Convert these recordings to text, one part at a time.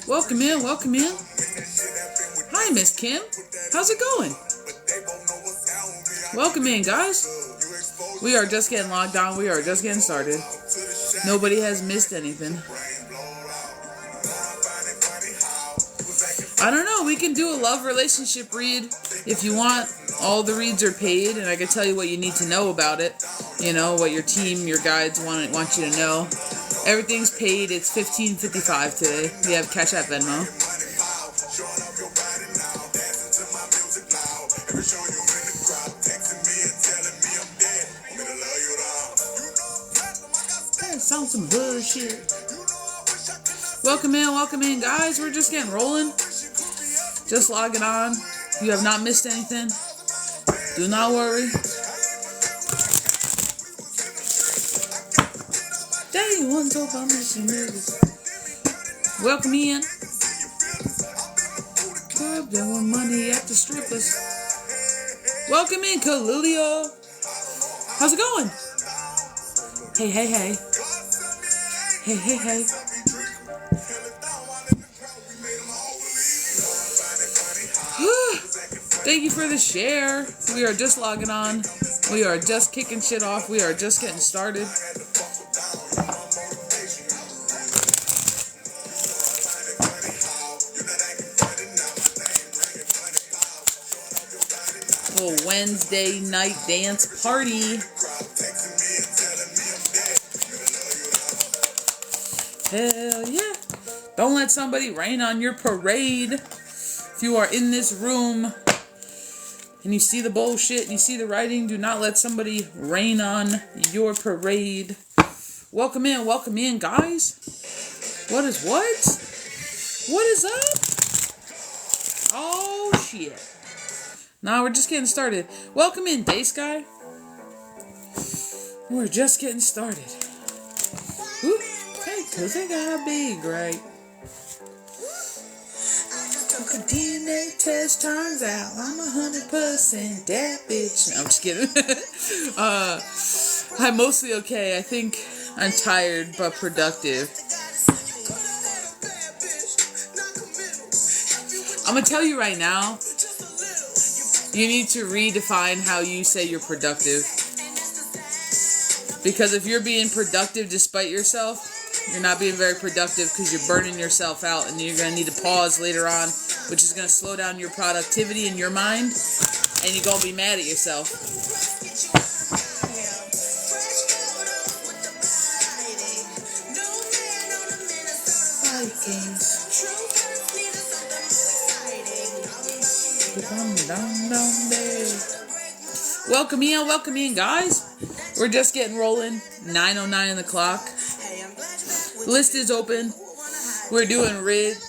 Welcome in, welcome in. Hi, Miss Kim. How's it going? Welcome in, guys. We are just getting logged on. We are just getting started. Nobody has missed anything. I don't know. We can do a love relationship read if you want. All the reads are paid, and I can tell you what you need to know about it. You know, what your team, your guides want you to know. Everything's paid. It's $15.55 today. We have Cash App Venmo. That sounds some bullshit. Welcome in, guys. We're just getting rolling. Just logging on. You have not missed anything. Do not worry. Day one's over, I'm missing niggas. Welcome in. Club that want money at the strippers. Welcome in, Kalilia. How's it going? Hey, hey, hey. Hey, hey, hey. Thank you for the share. We are just logging on. We are just kicking shit off. We are just getting started. Little Wednesday night dance party. Hell yeah. Don't let somebody rain on your parade. If you are in this room and you see the bullshit and you see the writing, do not let somebody rain on your parade. Welcome in, guys. What is what? What is up? Oh, shit. Nah, we're just getting started. Welcome in, Day Sky. We're just getting started. Ooh, hey, cause I gotta be great. The DNA test turns out I'm 100% that bitch. No, I'm just kidding. I'm mostly okay. I think I'm tired but productive. I'm gonna tell you right now, you need to redefine how you say you're productive. Because if you're being productive despite yourself, you're not being very productive because you're burning yourself out, and you're going to need to pause later on, which is going to slow down your productivity in your mind, and you're going to be mad at yourself. Welcome in, guys. We're just getting rolling. 9:09 on the clock. List is open. We're doing Ritz.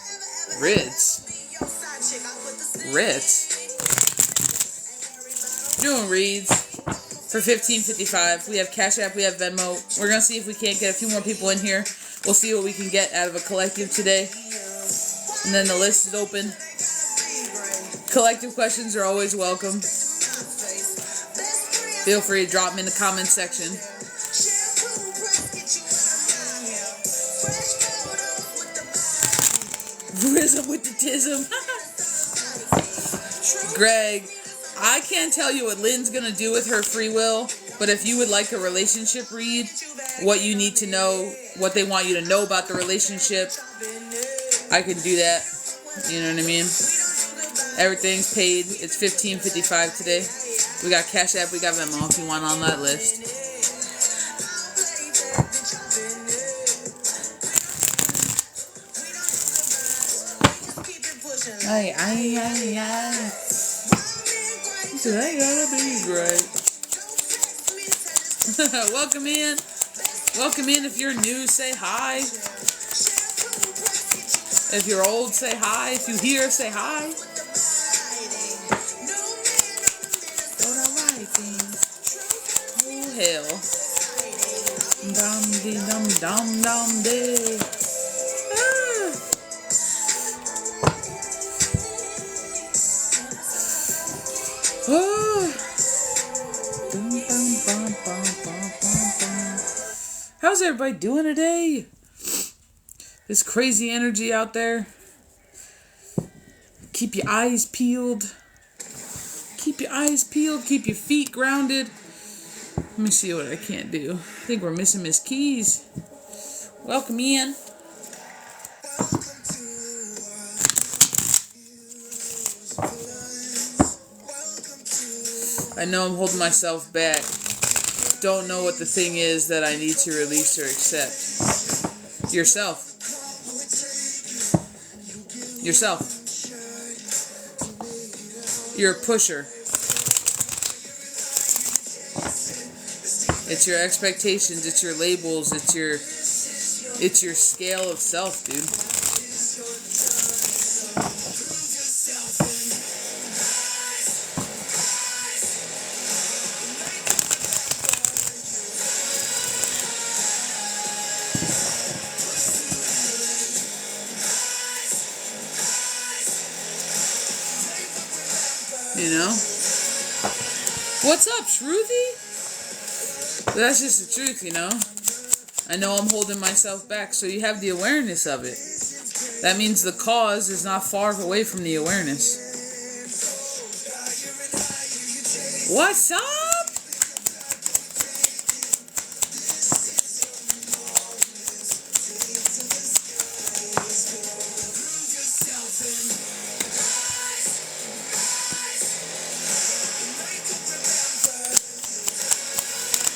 Doing reads for $15.55. We have Cash App, we have Venmo. We're gonna see if we can't get a few more people in here. We'll see what we can get out of a collective today. And then the list is open. Collective questions are always welcome. Feel free to drop them in the comment section. Rhythm with the tism. Greg, I can't tell you what Lynn's going to do with her free will, but if you would like a relationship read, what you need to know, what they want you to know about the relationship, I can do that. You know what I mean? Everything's paid. It's $15.55 today. We got Cash App, we got Venmo if you want on that list. Today gonna be great. Welcome in. Welcome in. If you're new, say hi. If you're old, say hi. If you hear, say hi. Oh hell. Dum dee dum dum dum dee. How's everybody doing today? This crazy energy out there. Keep your eyes peeled. Keep your eyes peeled. Keep your feet grounded. Let me see what I can't do. I think we're missing Miss Keys. Welcome in. I know I'm holding myself back. Don't know what the thing is that I need to release or accept. Yourself. Yourself. You're a pusher. It's your expectations, it's your labels, it's your scale of self, dude. You know? What's up, Shruthi? That's just the truth, you know? I know I'm holding myself back, so you have the awareness of it. That means the cause is not far away from the awareness. What's up?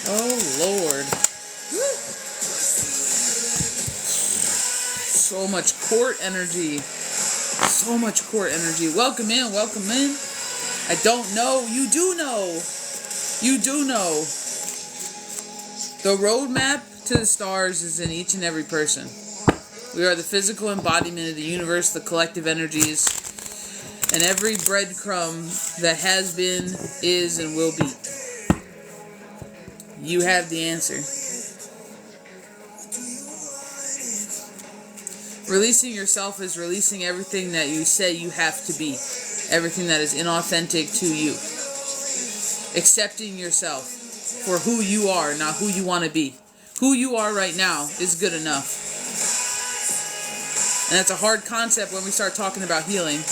Oh, Lord. Woo. So much court energy. So much court energy. Welcome in, welcome in. I don't know. You do know. You do know. The roadmap to the stars is in each and every person. We are the physical embodiment of the universe, the collective energies, and every breadcrumb that has been, is, and will be. You have the answer. Releasing yourself is releasing everything that you say you have to be. Everything that is inauthentic to you. Accepting yourself for who you are, not who you want to be. Who you are right now is good enough. And that's a hard concept when we start talking about healing.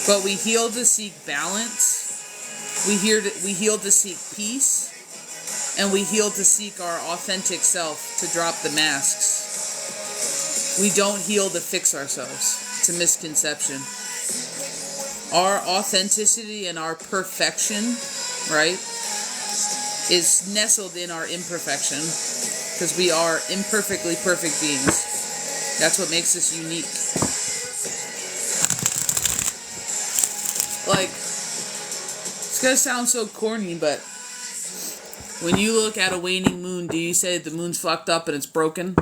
But we heal to seek balance. We heal to seek peace. And we heal to seek our authentic self, to drop the masks. We don't heal to fix ourselves. It's a misconception. Our authenticity and our perfection, right, is nestled in our imperfection. Because we are imperfectly perfect beings. That's what makes us unique. Like, it's gonna sound so corny, but when you look at a waning moon, do you say the moon's fucked up and it's broken?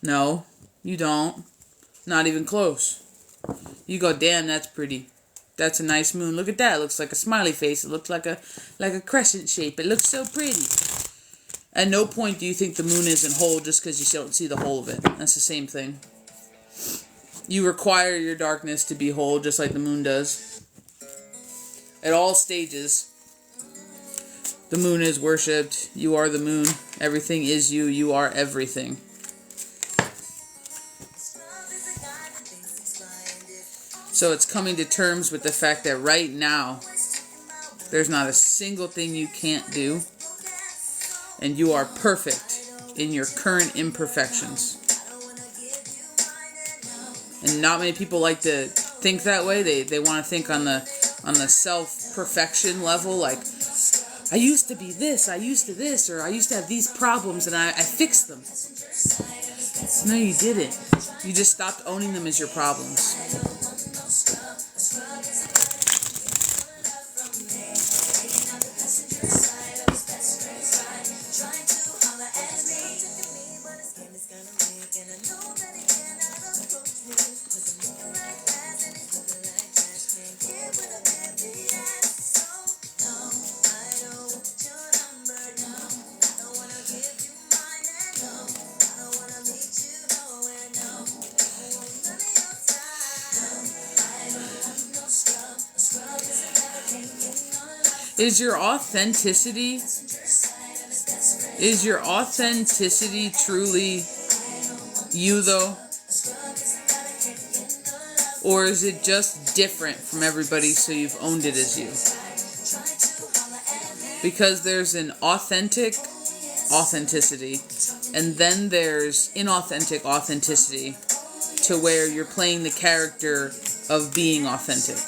No, you don't. Not even close. You go, damn, that's pretty. That's a nice moon. Look at that. It looks like a smiley face. It looks like a crescent shape. It looks so pretty. At no point do you think the moon isn't whole just because you don't see the whole of it. That's the same thing. You require your darkness to be whole just like the moon does. At all stages, the moon is worshipped. You are the moon. Everything is you. You are everything. So it's coming to terms with the fact that right now, there's not a single thing you can't do. And you are perfect in your current imperfections. And not many people like to think that way. They want to think on the self-perfection level, like, I used to be this, I used to this, or I used to have these problems and I fixed them. No, you didn't. You just stopped owning them as your problems. Is your authenticity truly you though? Or is it just different from everybody so you've owned it as you? Because there's an authenticity, and then there's inauthentic authenticity, to where you're playing the character of being authentic.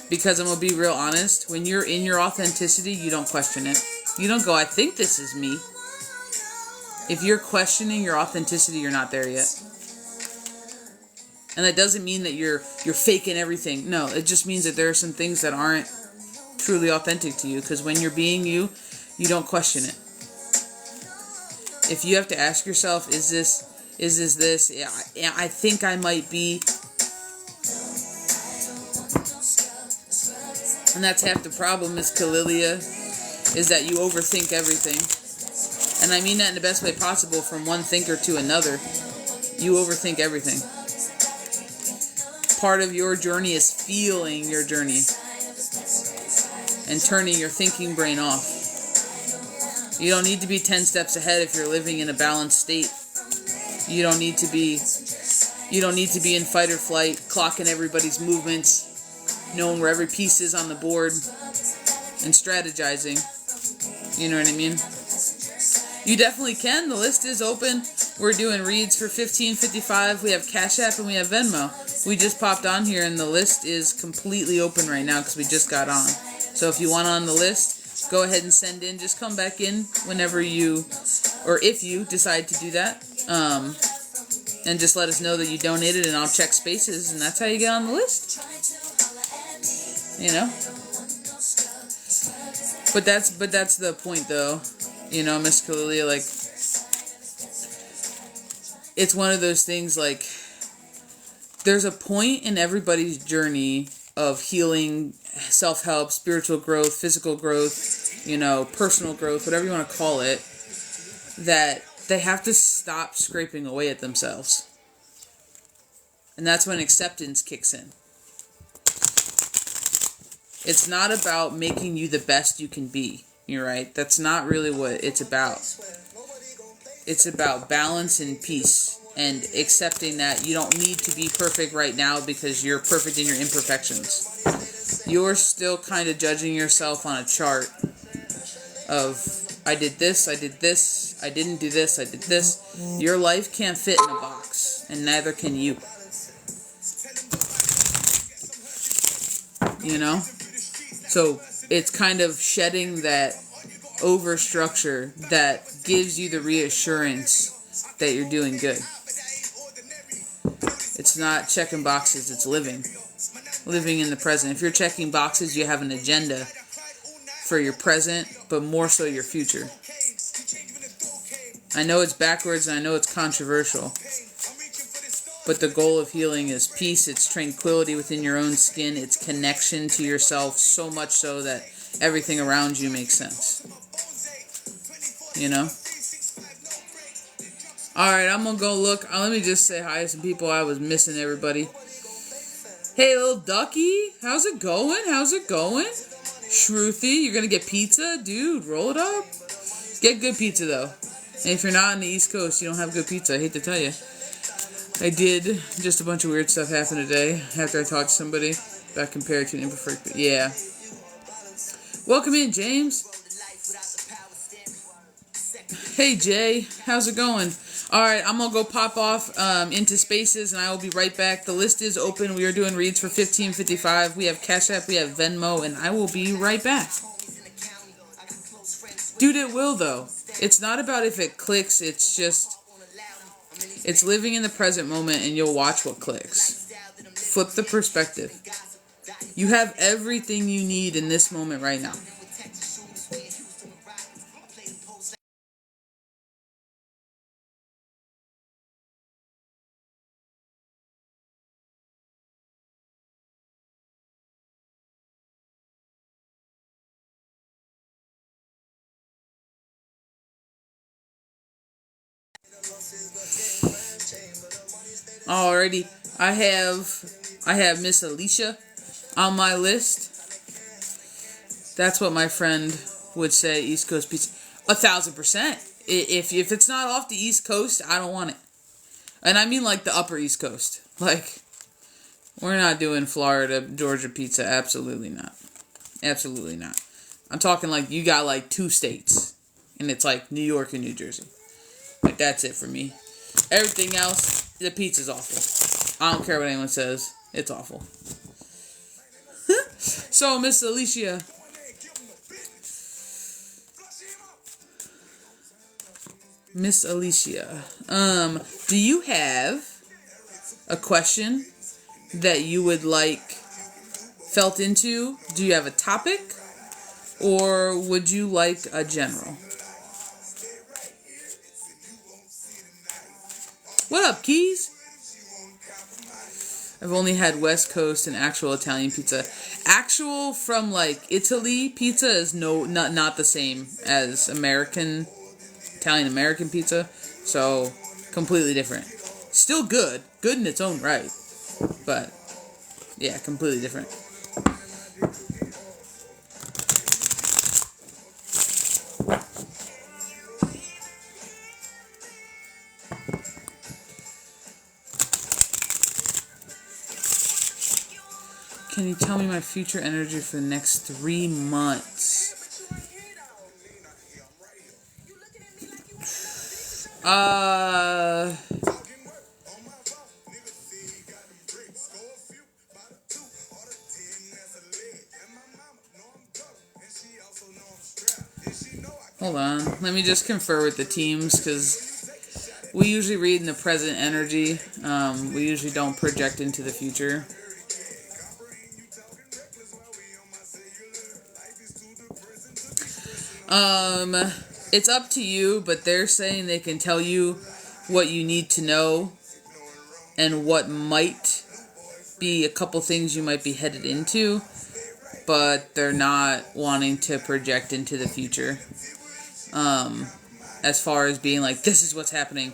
Because I'm going to be real honest, when you're in your authenticity, you don't question it. You don't go, I think this is me. If you're questioning your authenticity, you're not there yet. And that doesn't mean that you're faking everything. No, it just means that there are some things that aren't truly authentic to you. Because when you're being you, you don't question it. If you have to ask yourself, is this? Yeah, I think I might be. And that's half the problem, Miss Kalilia, is that you overthink everything. And I mean that in the best way possible, from one thinker to another. You overthink everything. Part of your journey is feeling your journey and turning your thinking brain off. You don't need to be 10 steps ahead if you're living in a balanced state. You don't need to be in fight or flight, clocking everybody's movements, knowing where every piece is on the board, and strategizing. You know what I mean? You definitely can. The list is open. We're doing reads for $15.55. We have Cash App and we have Venmo. We just popped on here and the list is completely open right now because we just got on. So if you want on the list, go ahead and send in. Just come back in whenever you, or if you decide to do that. And just let us know that you donated, and I'll check spaces, and that's how you get on the list. You know? But that's the point, though. You know, Miss Kalilia, like, it's one of those things, like, there's a point in everybody's journey of healing, self-help, spiritual growth, physical growth, you know, personal growth, whatever you want to call it, that they have to stop scraping away at themselves. And that's when acceptance kicks in. It's not about making you the best you can be. You're right. That's not really what it's about. It's about balance and peace and accepting that you don't need to be perfect right now because you're perfect in your imperfections. You're still kind of judging yourself on a chart of, I did this, I did this, I didn't do this, I did this. Your life can't fit in a box, and neither can you. You know? So it's kind of shedding that overstructure that gives you the reassurance that you're doing good. It's not checking boxes, it's living. Living in the present. If you're checking boxes, you have an agenda for your present, but more so your future. I know it's backwards and I know it's controversial, but the goal of healing is peace, it's tranquility within your own skin, it's connection to yourself, so much so that everything around you makes sense. You know? Alright, I'm gonna go look. Let me just say hi to some people. I was missing everybody. Hey, little ducky. How's it going? Shruthi, you're gonna get pizza? Dude, roll it up. Get good pizza, though. And if you're not on the East Coast, you don't have good pizza. I hate to tell you. I did. Just a bunch of weird stuff happened today after I talked to somebody that compared to an imperfect. Yeah. Welcome in, James. Hey, Jay. How's it going? Alright, I'm going to go pop off into spaces, and I will be right back. The list is open. We are doing reads for $15.55. We have Cash App, we have Venmo, and I will be right back. Dude, it will, though. It's not about if it clicks, it's just, it's living in the present moment and you'll watch what clicks. Flip the perspective. You have everything you need in this moment right now. Alrighty, I have Miss Alicia on my list. That's what my friend would say, East Coast pizza. 1,000%. If it's not off the East Coast, I don't want it. And I mean like the upper East Coast. Like, we're not doing Florida, Georgia pizza. Absolutely not. Absolutely not. I'm talking like you got like 2 states. And it's like New York and New Jersey. Like, that's it for me. Everything else, the pizza's awful. I don't care what anyone says. It's awful. So, Miss Alicia. Miss Alicia. Do you have a question that you would like felt into? Do you have a topic? Or would you like a general? What up, Keys? I've only had West Coast and actual Italian pizza. Actual from like Italy pizza is not the same as Italian American pizza. So completely different. Still good in its own right. But yeah, completely different. Can you tell me my future energy for the next 3 months? Hold on. Let me just confer with the teams, because we usually read in the present energy. We usually don't project into the future. It's up to you, but they're saying they can tell you what you need to know and what might be a couple things you might be headed into, but they're not wanting to project into the future. As far as being like, this is what's happening,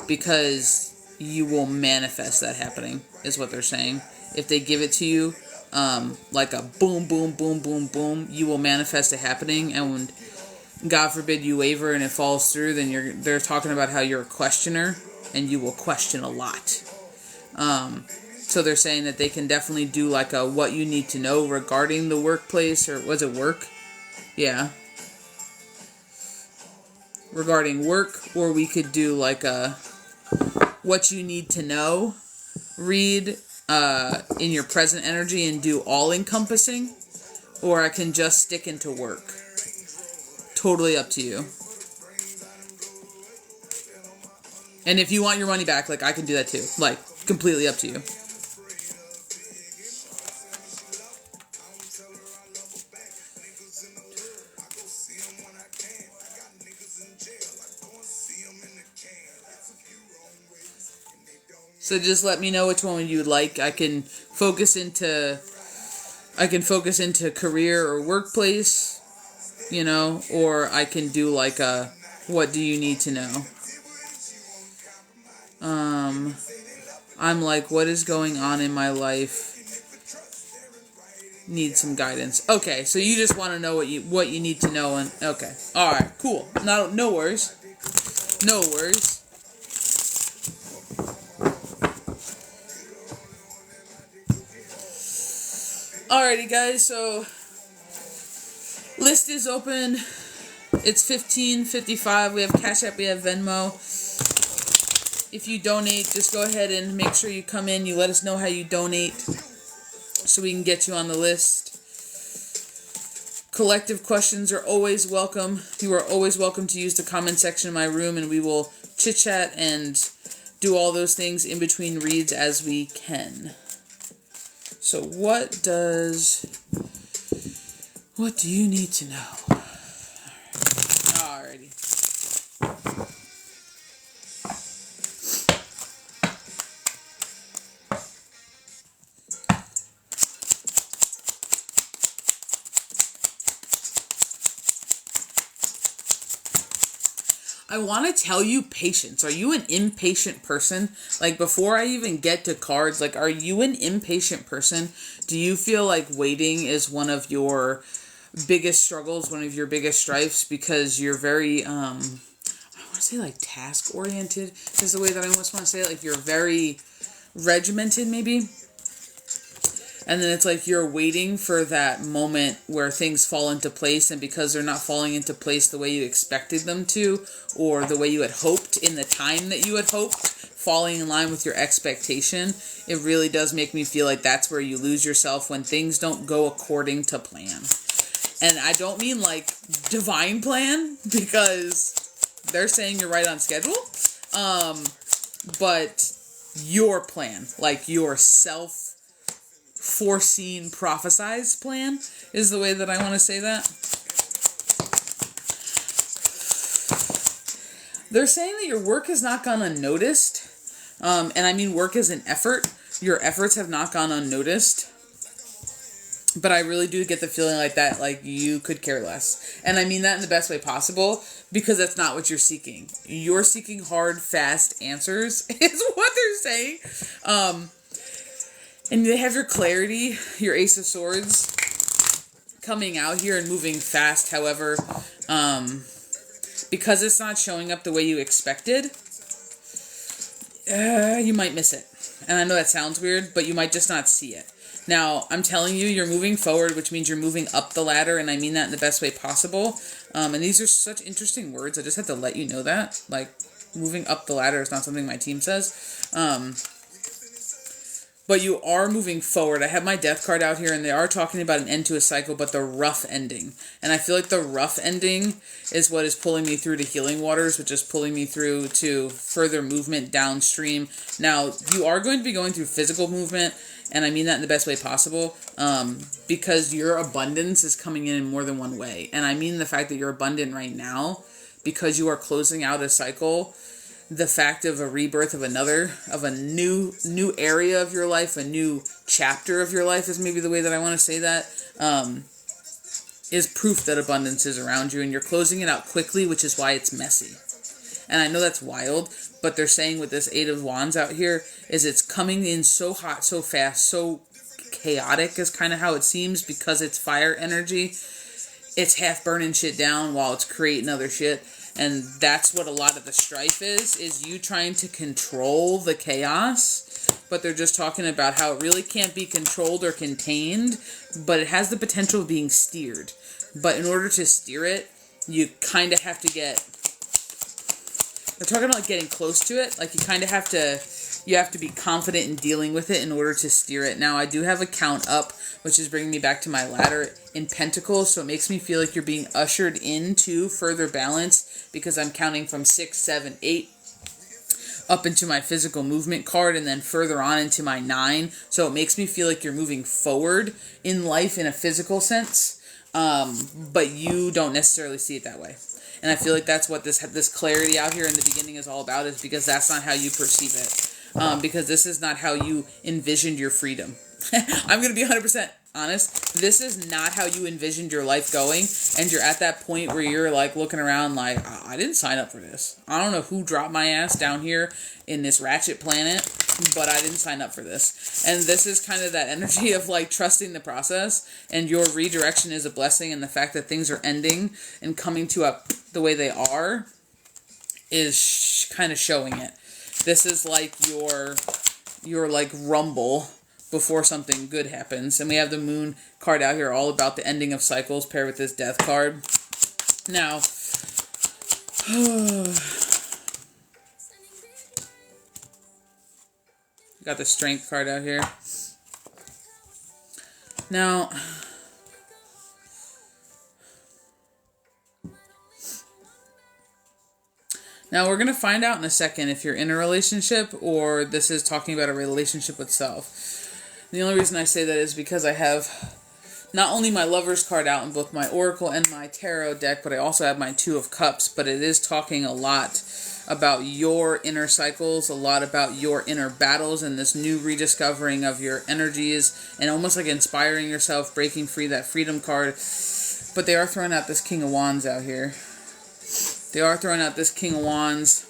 because you will manifest that happening, is what they're saying. If they give it to you, like a boom, boom, boom, boom, boom, you will manifest it happening, and when God forbid you waver and it falls through, then they're talking about how you're a questioner and you will question a lot. So they're saying that they can definitely do like a what you need to know regarding the workplace, or was it work? Yeah. Regarding work, or we could do like a what you need to know read in your present energy and do all encompassing, or I can just stick into work. Totally up to you. And if you want your money back, like, I can do that too. Like, completely up to you. So just let me know which one you'd like. I can focus into career or workplace. You know, or I can do like a, what do you need to know? I'm like, what is going on in my life? Need some guidance. Okay, so you just want to know what you need to know, and okay. Alright, cool. No worries. No worries. Alrighty guys, so list is open. It's $15.55. We have Cash App, we have Venmo. If you donate, just go ahead and make sure you come in. You let us know how you donate so we can get you on the list. Collective questions are always welcome. You are always welcome to use the comment section in my room, and we will chit-chat and do all those things in between reads as we can. So what do you need to know? Alrighty. I want to tell you patience. Are you an impatient person? Like, before I even get to cards, like, are you an impatient person? Do you feel like waiting is one of your biggest struggles, one of your biggest strifes? Because you're very, I want to say, like, task-oriented is the way that I almost want to say it. Like, you're very regimented, maybe? And then it's like you're waiting for that moment where things fall into place, and because they're not falling into place the way you expected them to, or the way you had hoped in the time that you had hoped, falling in line with your expectation, it really does make me feel like that's where you lose yourself, when things don't go according to plan. And I don't mean like divine plan, because they're saying you're right on schedule, but your plan, like your foreseen, prophesized plan is the way that I want to say that. They're saying that your work has not gone unnoticed. And I mean work is an effort. Your efforts have not gone unnoticed. But I really do get the feeling like that, like you could care less. And I mean that in the best way possible, because that's not what you're seeking. You're seeking hard, fast answers, is what they're saying. And they have your clarity, your Ace of Swords, coming out here and moving fast. However, because it's not showing up the way you expected, you might miss it. And I know that sounds weird, but you might just not see it. Now, I'm telling you, you're moving forward, which means you're moving up the ladder, and I mean that in the best way possible. And these are such interesting words. I just have to let you know that. Like, moving up the ladder is not something my team says. But you are moving forward. I have my death card out here, and they are talking about an end to a cycle, but the rough ending. And I feel like the rough ending is what is pulling me through to healing waters, which is pulling me through to further movement downstream. Now, you are going to be going through physical movement, and I mean that in the best way possible, because your abundance is coming in more than one way. And I mean the fact that you're abundant right now, because you are closing out a cycle. The fact of a rebirth of a new area of your life, a new chapter of your life is maybe the way that I want to say that, is proof that abundance is around you, and you're closing it out quickly, which is why it's messy. And I know that's wild, but they're saying with this Eight of Wands out here is it's coming in so hot, so fast, so chaotic is kind of how it seems, because it's fire energy. It's half burning shit down while it's creating other shit. And that's what a lot of the strife is you trying to control the chaos. But they're just talking about how it really can't be controlled or contained, but it has the potential of being steered. But in order to steer it, you kind of have to they're talking about like getting close to it. Like you have to be confident in dealing with it in order to steer it. Now, I do have a count up, which is bringing me back to my ladder in Pentacles, so it makes me feel like you're being ushered into further balance, because I'm counting from 6, 7, 8 up into my physical movement card, and then further on into my 9. So it makes me feel like you're moving forward in life in a physical sense, but you don't necessarily see it that way. And I feel like that's what this clarity out here in the beginning is all about, is because that's not how you perceive it. Because this is not how you envisioned your freedom. I'm going to be 100% honest. This is not how you envisioned your life going. And you're at that point where you're like looking around like, I didn't sign up for this. I don't know who dropped my ass down here in this ratchet planet, but I didn't sign up for this. And this is kind of that energy of like trusting the process, and your redirection is a blessing, and the fact that things are ending and coming to up the way they are is kind of showing it. This is like your like rumble before something good happens. And we have the Moon card out here all about the ending of cycles paired with this Death card. Now, got the Strength card out here. Now, Now, we're going to find out in a second if you're in a relationship or this is talking about a relationship with self. The only reason I say that is because I have not only my Lover's card out in both my Oracle and my Tarot deck, but I also have my Two of Cups. But it is talking a lot about your inner cycles, a lot about your inner battles, and this new rediscovering of your energies, and almost like inspiring yourself, breaking free, that Freedom card. But they are throwing out this King of Wands out here. They are throwing out this King of Wands.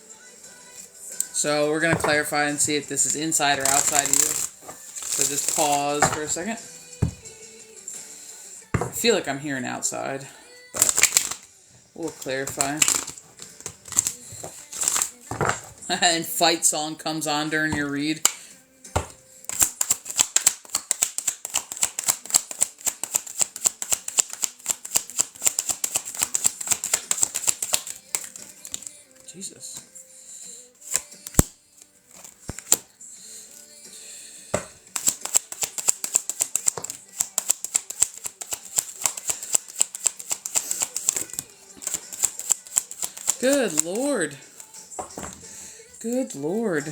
So we're going to clarify and see if this is inside or outside of you. So just pause for a second. I feel like I'm hearing outside, but we'll clarify. And Fight Song comes on during your read. Jesus. Good Lord. Good Lord.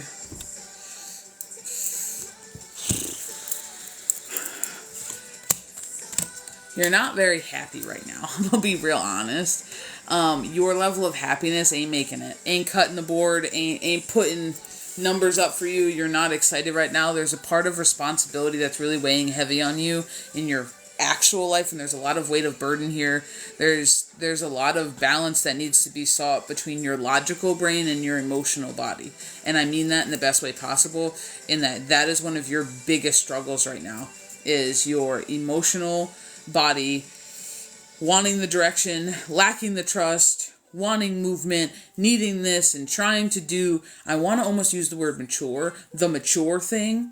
You're not very happy right now. I'll be real honest. Your level of happiness ain't making it. Ain't cutting the board. Ain't putting numbers up for you. You're not excited right now. There's a part of responsibility that's really weighing heavy on you in your actual life, and there's a lot of weight of burden here. There's a lot of balance that needs to be sought between your logical brain and your emotional body. And I mean that in the best way possible, in that is one of your biggest struggles right now, is your emotional body wanting the direction, lacking the trust, wanting movement, needing this, and trying to do, I want to almost use the word mature, the mature thing.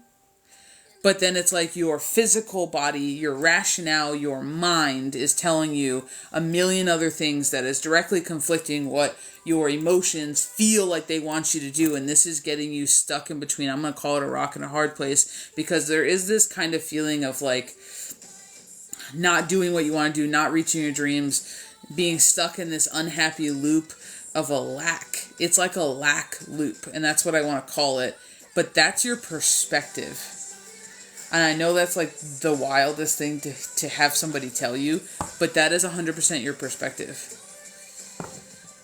But then it's like your physical body, your rationale, your mind is telling you a million other things that is directly conflicting what your emotions feel like they want you to do. And this is getting you stuck in between. I'm going to call it a rock and a hard place, because there is this kind of feeling of like not doing what you want to do, not reaching your dreams, being stuck in this unhappy loop of a lack. It's like a lack loop, and that's what I want to call it. But that's your perspective. And I know that's like the wildest thing to have somebody tell you, but that is 100% your perspective.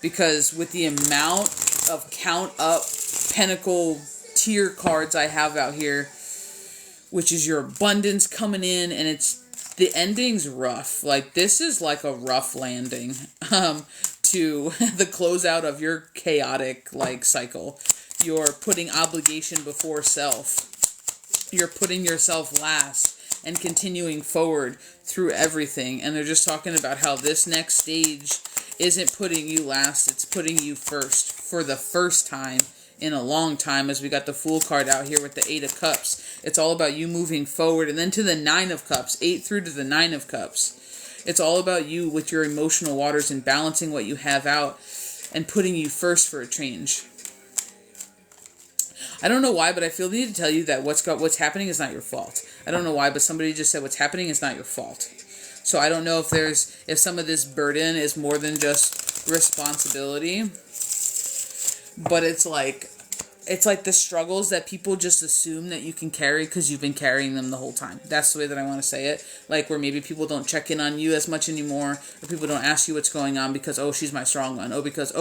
Because with the amount of count up pentacle tier cards I have out here, which is your abundance coming in, and the ending's rough. Like, this is like a rough landing to the closeout of your chaotic like cycle. You're putting obligation before self. You're putting yourself last and continuing forward through everything. And they're just talking about how this next stage isn't putting you last, it's putting you first for the first time in a long time, as we got the Fool card out here with the 8 of Cups. It's all about you moving forward. And then to the 9 of Cups, 8 through to the 9 of Cups. It's all about you with your emotional waters and balancing what you have out and putting you first for a change. I don't know why, but I feel the need to tell you that what's happening is not your fault. I don't know why, but somebody just said what's happening is not your fault. So I don't know if some of this burden is more than just responsibility, but it's like the struggles that people just assume that you can carry because you've been carrying them the whole time. That's the way that I want to say it. Like, where maybe people don't check in on you as much anymore, or people don't ask you what's going on because, oh, she's my strong one. Because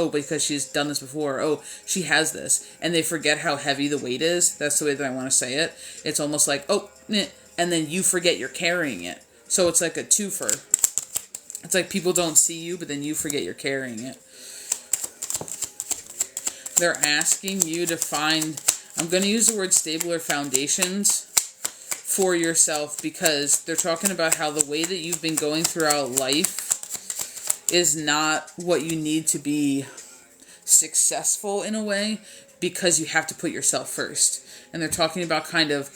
she's done this before. Oh, she has this. And they forget how heavy the weight is. That's the way that I want to say it. It's almost like, oh, and then you forget you're carrying it. So it's like a twofer. It's like people don't see you, but then you forget you're carrying it. They're asking you to find, I'm going to use the word stable or foundations for yourself, because they're talking about how the way that you've been going throughout life is not what you need to be successful in a way, because you have to put yourself first. And they're talking about kind of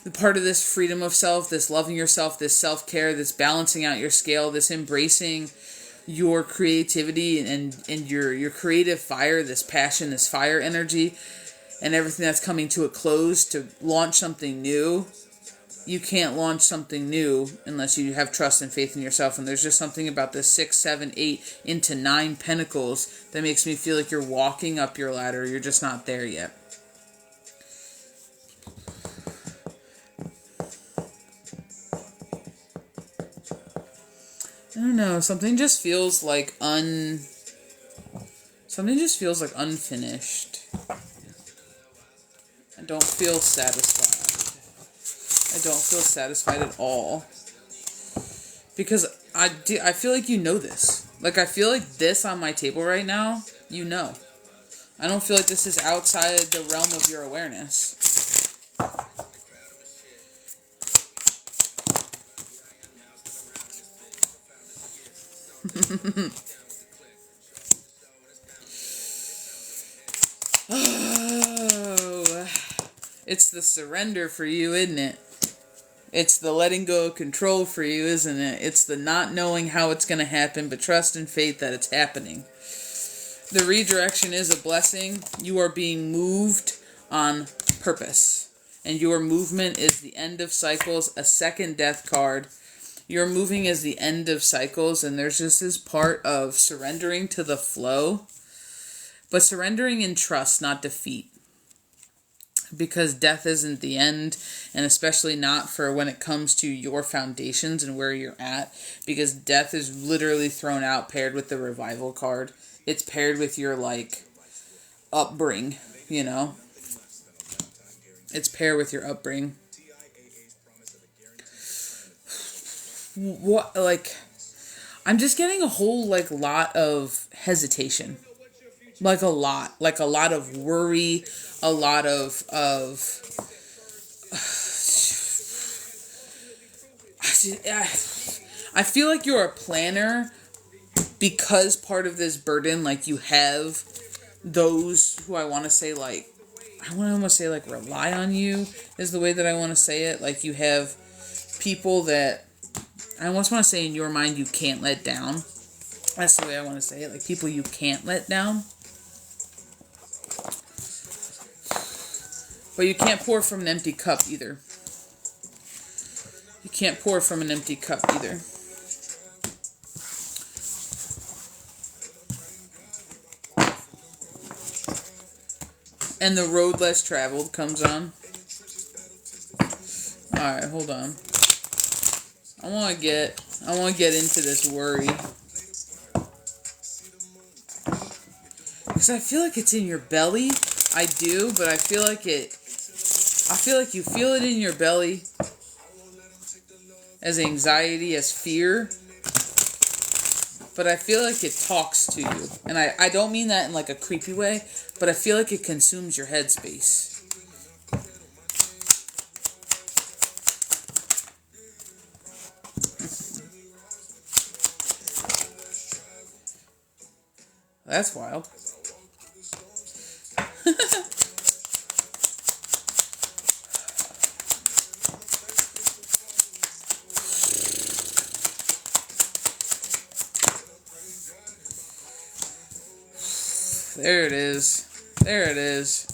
the part of this freedom of self, this loving yourself, this self-care, this balancing out your scale, this embracing your creativity and your creative fire, this passion, this fire energy, and everything that's coming to a close to launch something new. you can't launch something new unless you have trust and faith in yourself. And there's just something about the 6, 7, 8 into 9 pentacles that makes me feel like you're walking up your ladder. You're just not there yet. I don't know. Something just feels like unfinished. I don't feel satisfied. I don't feel satisfied at all. Because I feel like you know this. Like, I feel like this on my table right now, you know. I don't feel like this is outside the realm of your awareness. Oh, it's the surrender for you, isn't it? It's the letting go of control for you, isn't it? It's the not knowing how it's going to happen, but trust and faith that it's happening. The redirection is a blessing. You are being moved on purpose. And your movement is the end of cycles, a second death card. You're moving as the end of cycles, and there's just this part of surrendering to the flow. But surrendering in trust, not defeat. Because death isn't the end, and especially not for when it comes to your foundations and where you're at. Because death is literally thrown out paired with the revival card. It's paired with your, like, upbringing, you know? It's paired with your upbringing. What, like, I'm just getting a whole, like, lot of hesitation. Like, a lot of worry, a lot of I feel like you're a planner because part of this burden, like, you have those who I want to say, like, rely on you is the way that I want to say it. Like, you have people that I almost want to say in your mind you can't let down. That's the way I want to say it. Like, people you can't let down. But you can't pour from an empty cup either. You can't pour from an empty cup either. And the road less traveled comes on. Alright, hold on. I want to get into this worry. Because I feel like it's in your belly. I do, but I feel like you feel it in your belly as anxiety, as fear. But I feel like it talks to you. And I don't mean that in like a creepy way, but I feel like it consumes your headspace. That's wild. There it is. There it is.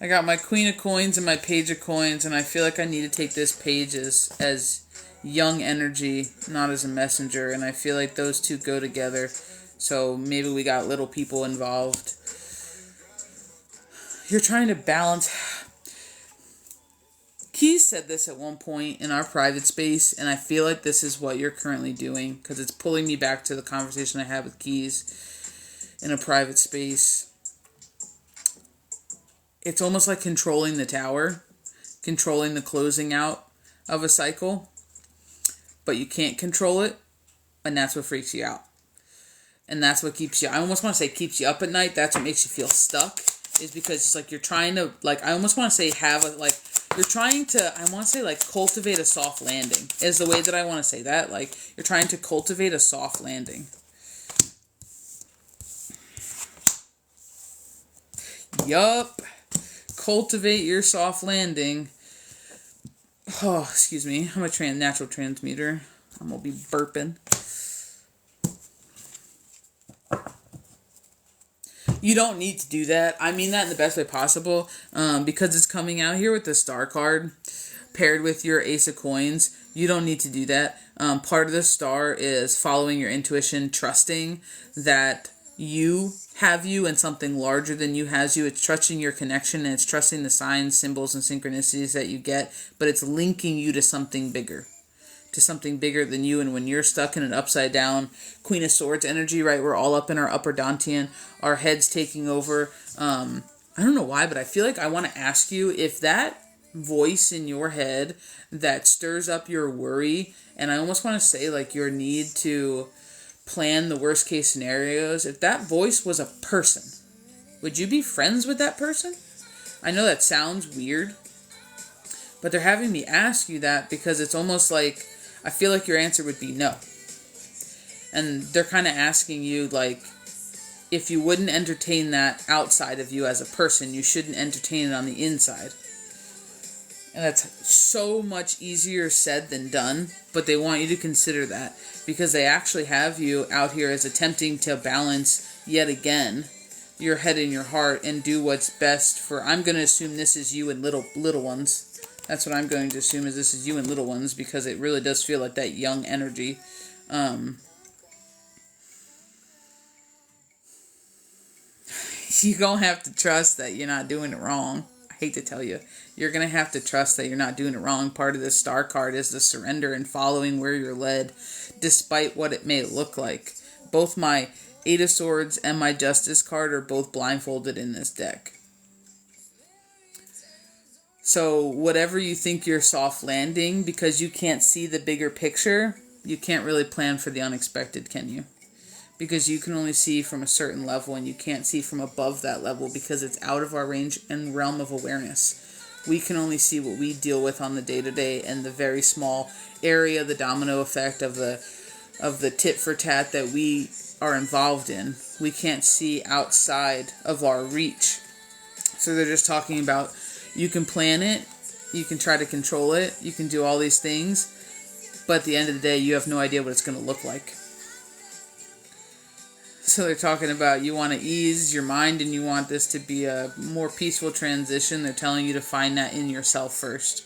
I got my Queen of Coins and my Page of Coins, and I feel like I need to take this page as young energy, not as a messenger, and I feel like those two go together. So maybe we got little people involved. You're trying to balance. Keys said this at one point in our private space, and I feel like this is what you're currently doing, because it's pulling me back to the conversation I had with Keys in a private space. It's almost like controlling the tower, controlling the closing out of a cycle, but you can't control it, and that's what freaks you out. And that's what keeps you, I almost want to say keeps you up at night. That's what makes you feel stuck, is because it's like you're trying to, like, I almost want to say you're trying to, I want to say, like, cultivate a soft landing is the way that I want to say that. Like, you're trying to cultivate a soft landing. Yup. Cultivate your soft landing. Oh, excuse me. I'm a natural transmuter. I'm going to be burping. You don't need to do that. I mean that in the best way possible, because it's coming out here with the star card paired with your ace of coins. You don't need to do that. Part of the star is following your intuition, trusting that you have you and something larger than you has you. It's trusting your connection, and it's trusting the signs, symbols, and synchronicities that you get, but it's linking you to something bigger. To something bigger than you. And when you're stuck in an upside down Queen of Swords energy, right, we're all up in our upper dantian, our heads taking over. I don't know why, but I feel like I want to ask you if that voice in your head that stirs up your worry, and I almost want to say like your need to plan the worst case scenarios, if that voice was a person, would you be friends with that person? I know that sounds weird, but they're having me ask you that because it's almost like I feel like your answer would be no. And they're kind of asking you, like, if you wouldn't entertain that outside of you as a person, you shouldn't entertain it on the inside. And that's so much easier said than done, but they want you to consider that because they actually have you out here as attempting to balance yet again your head and your heart and do what's best for, I'm going to assume this is you and little ones. That's what I'm going to assume is this is you and little ones, because it really does feel like that young energy. You're going to have to trust that you're not doing it wrong. I hate to tell you. You're going to have to trust that you're not doing it wrong. Part of this star card is the surrender and following where you're led, despite what it may look like. Both my Eight of Swords and my Justice card are both blindfolded in this deck. So whatever you think you're soft landing, because you can't see the bigger picture, you can't really plan for the unexpected, can you? Because you can only see from a certain level, and you can't see from above that level because it's out of our range and realm of awareness. We can only see what we deal with on the day-to-day and the very small area, the domino effect of the tit for tat that we are involved in. We can't see outside of our reach. So they're just talking about, you can plan it, you can try to control it, you can do all these things, but at the end of the day, you have no idea what it's going to look like. So they're talking about you want to ease your mind and you want this to be a more peaceful transition. They're telling you to find that in yourself first,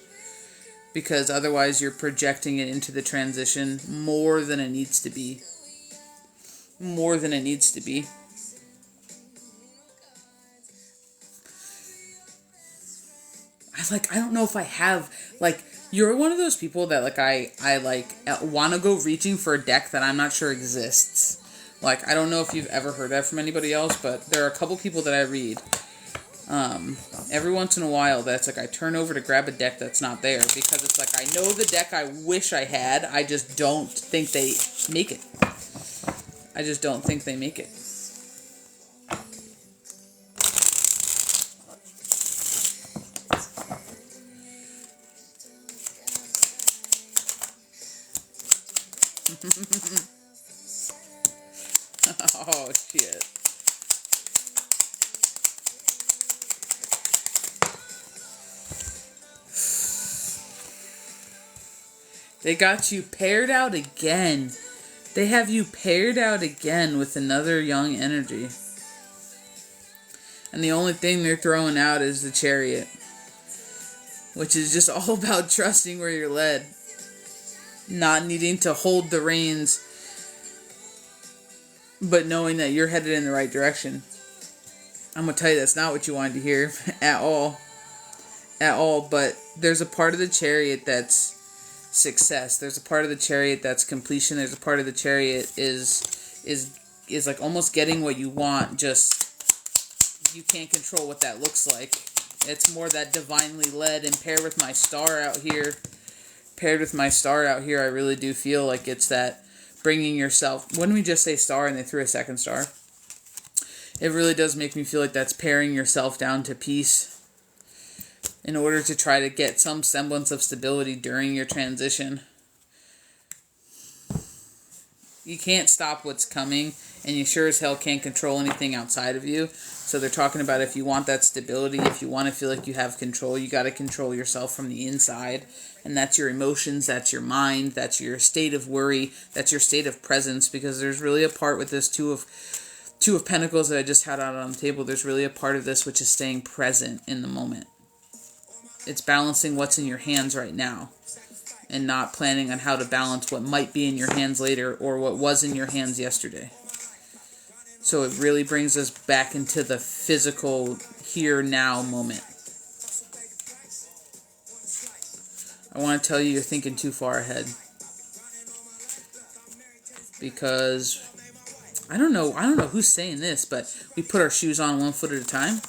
because otherwise you're projecting it into the transition more than it needs to be. More than it needs to be. I don't know if I have, you're one of those people that, I want to go reaching for a deck that I'm not sure exists. I don't know if you've ever heard that from anybody else, but there are a couple people that I read. Every once in a while, that's I turn over to grab a deck that's not there, because it's I know the deck I wish I had, I just don't think they make it. I just don't think they make it. Oh, shit. They got you paired out again. They have you paired out again with another young energy. And the only thing they're throwing out is the Chariot, which is just all about trusting where you're led. Not needing to hold the reins, but knowing that you're headed in the right direction. I'm going to tell you that's not what you wanted to hear at all. At all, but there's a part of the Chariot that's success. There's a part of the Chariot that's completion. There's a part of the Chariot is almost getting what you want, just you can't control what that looks like. It's more that divinely led, and paired with my star out here, I really do feel like it's that bringing yourself, when we just say star and they threw a second star, it really does make me feel like that's paring yourself down to peace in order to try to get some semblance of stability during your transition. You can't stop what's coming, and you sure as hell can't control anything outside of you. So they're talking about, if you want that stability, if you want to feel like you have control, you got to control yourself from the inside. And that's your emotions, that's your mind, that's your state of worry, that's your state of presence, because there's really a part with this two Two of Pentacles that I just had out on the table, there's really a part of this which is staying present in the moment. It's balancing what's in your hands right now and not planning on how to balance what might be in your hands later or what was in your hands yesterday. So it really brings us back into the physical here now moment. I want to tell you, you're thinking too far ahead. Because I don't know who's saying this, but we put our shoes on 1 foot at a time.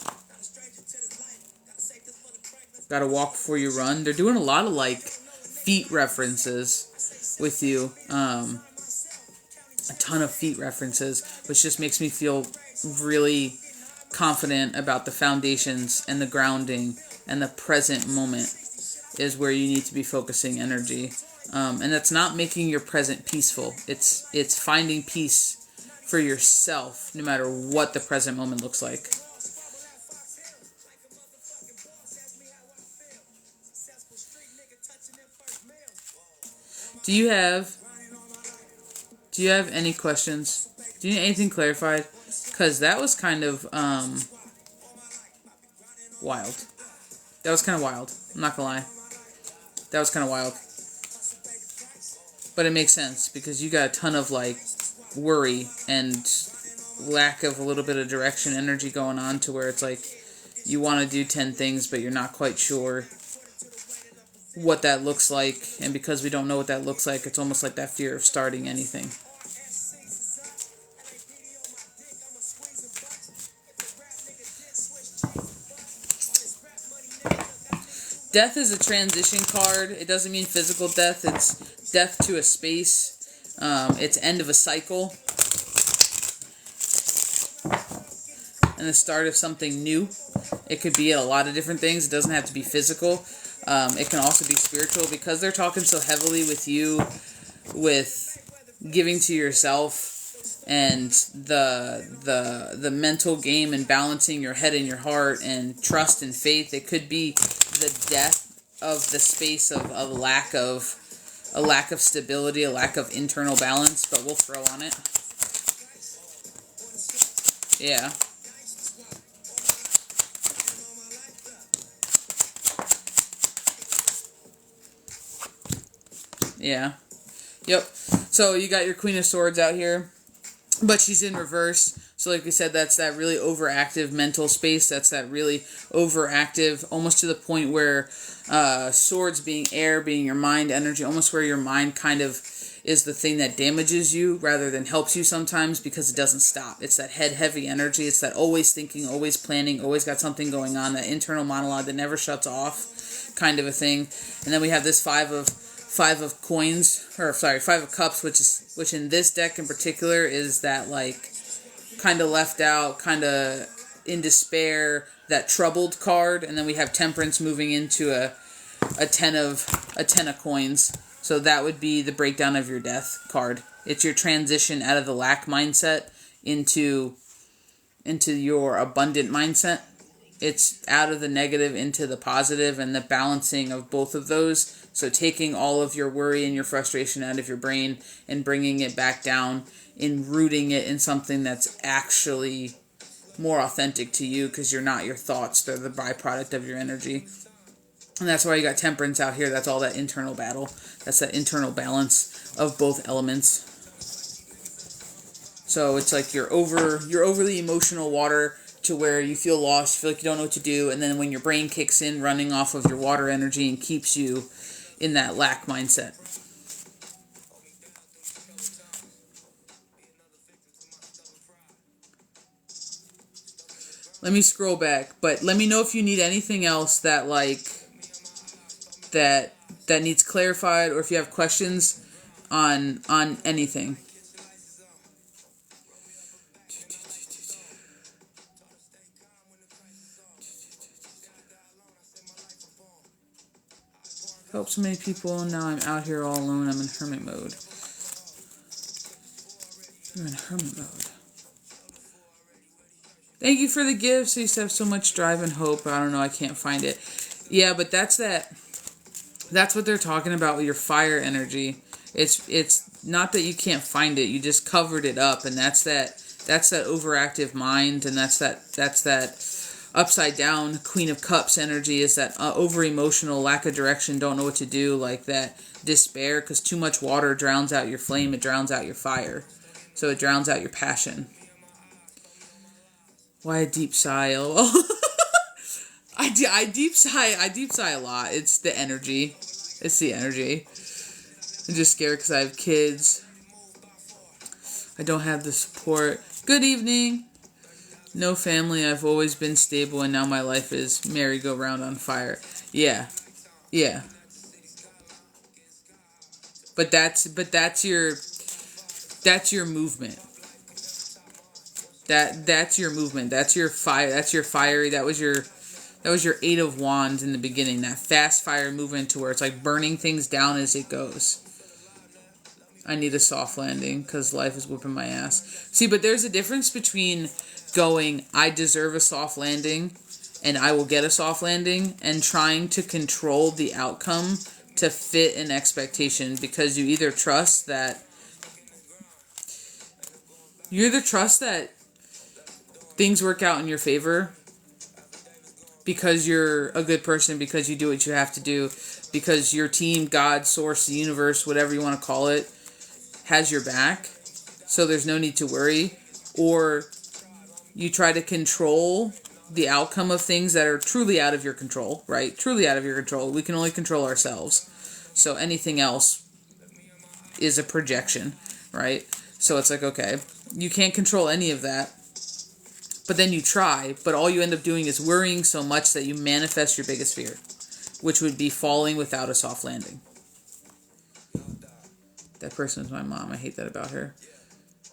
Gotta walk before you run. They're doing a lot of like feet references with you. A ton of feet references, which just makes me feel really confident about the foundations and the grounding and the present moment is where you need to be focusing energy. And that's not making your present peaceful. It's finding peace for yourself, no matter what the present moment looks like. Do you have any questions? Do you need anything clarified? Because that was kind of wild. That was kind of wild. I'm not gonna lie. That was kind of wild. But it makes sense because you got a ton of like worry and lack of a little bit of direction energy going on to where it's like you want to do 10 things but you're not quite sure what that looks like, and because we don't know what that looks like, it's almost like that fear of starting anything. Death is a transition card. It doesn't mean physical death. It's death to a space. It's end of a cycle. And the start of something new. It could be a lot of different things. It doesn't have to be physical. It can also be spiritual, because they're talking so heavily with you, with giving to yourself and the mental game and balancing your head and your heart and trust and faith. It could be the death of the space of a lack of stability, a lack of internal balance, but we'll throw on it. Yeah. Yeah. Yep. So you got your Queen of Swords out here, but she's in reverse. So like we said, that's that really overactive mental space. That's that really overactive, almost to the point where swords being air, being your mind energy, almost where your mind kind of is the thing that damages you rather than helps you sometimes, because it doesn't stop. It's that head heavy energy. It's that always thinking, always planning, always got something going on, that internal monologue that never shuts off kind of a thing. And then we have this Five of Cups, which in this deck in particular is that like kind of left out, kind of in despair, that troubled card. And then we have Temperance moving into a ten of coins. So that would be the breakdown of your death card. It's your transition out of the lack mindset into your abundant mindset. It's out of the negative into the positive, and the balancing of both of those. So taking all of your worry and your frustration out of your brain and bringing it back down and rooting it in something that's actually more authentic to you, because you're not your thoughts. They're the byproduct of your energy. And that's why you got Temperance out here. That's all that internal battle. That's that internal balance of both elements. So it's like you're overly emotional water to where you feel lost, you feel like you don't know what to do, and then when your brain kicks in, running off of your water energy and keeps you in that lack mindset. Let me scroll back, but let me know if you need anything else that that needs clarified, or if you have questions on anything. Help so many people, and now I'm out here all alone. I'm in hermit mode. You're in hermit mode. Thank you for the gifts. I used to have so much drive and hope. I don't know, I can't find it. Yeah, but that's what they're talking about with your fire energy. It's not that you can't find it. You just covered it up, and that's that That's that overactive mind, and that's that upside down Queen of Cups energy, is that over emotional, lack of direction, don't know what to do, like that despair, because too much water drowns out your flame, it drowns out your fire, so it drowns out your passion. Why a deep sigh? LOL. I deep sigh a lot. It's the energy. It's the energy. I'm just scared because I have kids. I don't have the support. Good evening. No family. I've always been stable, and now my life is merry-go-round on fire. Yeah. But that's your movement. That's your movement. That's your fire. That's your fiery. That was your Eight of Wands in the beginning. That fast fire movement to where it's like burning things down as it goes. I need a soft landing because life is whipping my ass. See, but there's a difference between going, I deserve a soft landing and I will get a soft landing, and trying to control the outcome to fit an expectation, because you either trust that things work out in your favor because you're a good person, because you do what you have to do, because your team, God, source, the universe, whatever you want to call it, has your back, so there's no need to worry. Or you try to control the outcome of things that are truly out of your control, right? Truly out of your control. We can only control ourselves. So anything else is a projection, right? So it's like, okay, you can't control any of that, but then you try, but all you end up doing is worrying so much that you manifest your biggest fear, which would be falling without a soft landing. That person is my mom. I hate that about her.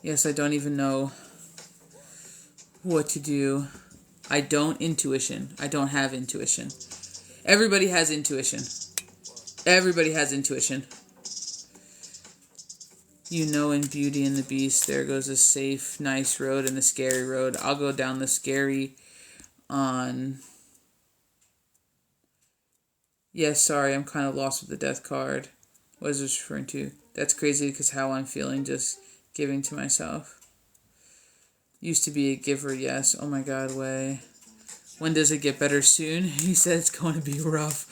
Yes, I don't even know what to do. I don't have intuition. Everybody has intuition. Everybody has intuition. You know, in Beauty and the Beast, there goes a safe, nice road and the scary road. I'll go down the scary on... Yes, sorry, I'm kind of lost with the death card. What is this referring to? That's crazy because how I'm feeling, just giving to myself. Used to be a giver, yes. Oh my God, way. When does it get better? Soon? He said it's going to be rough.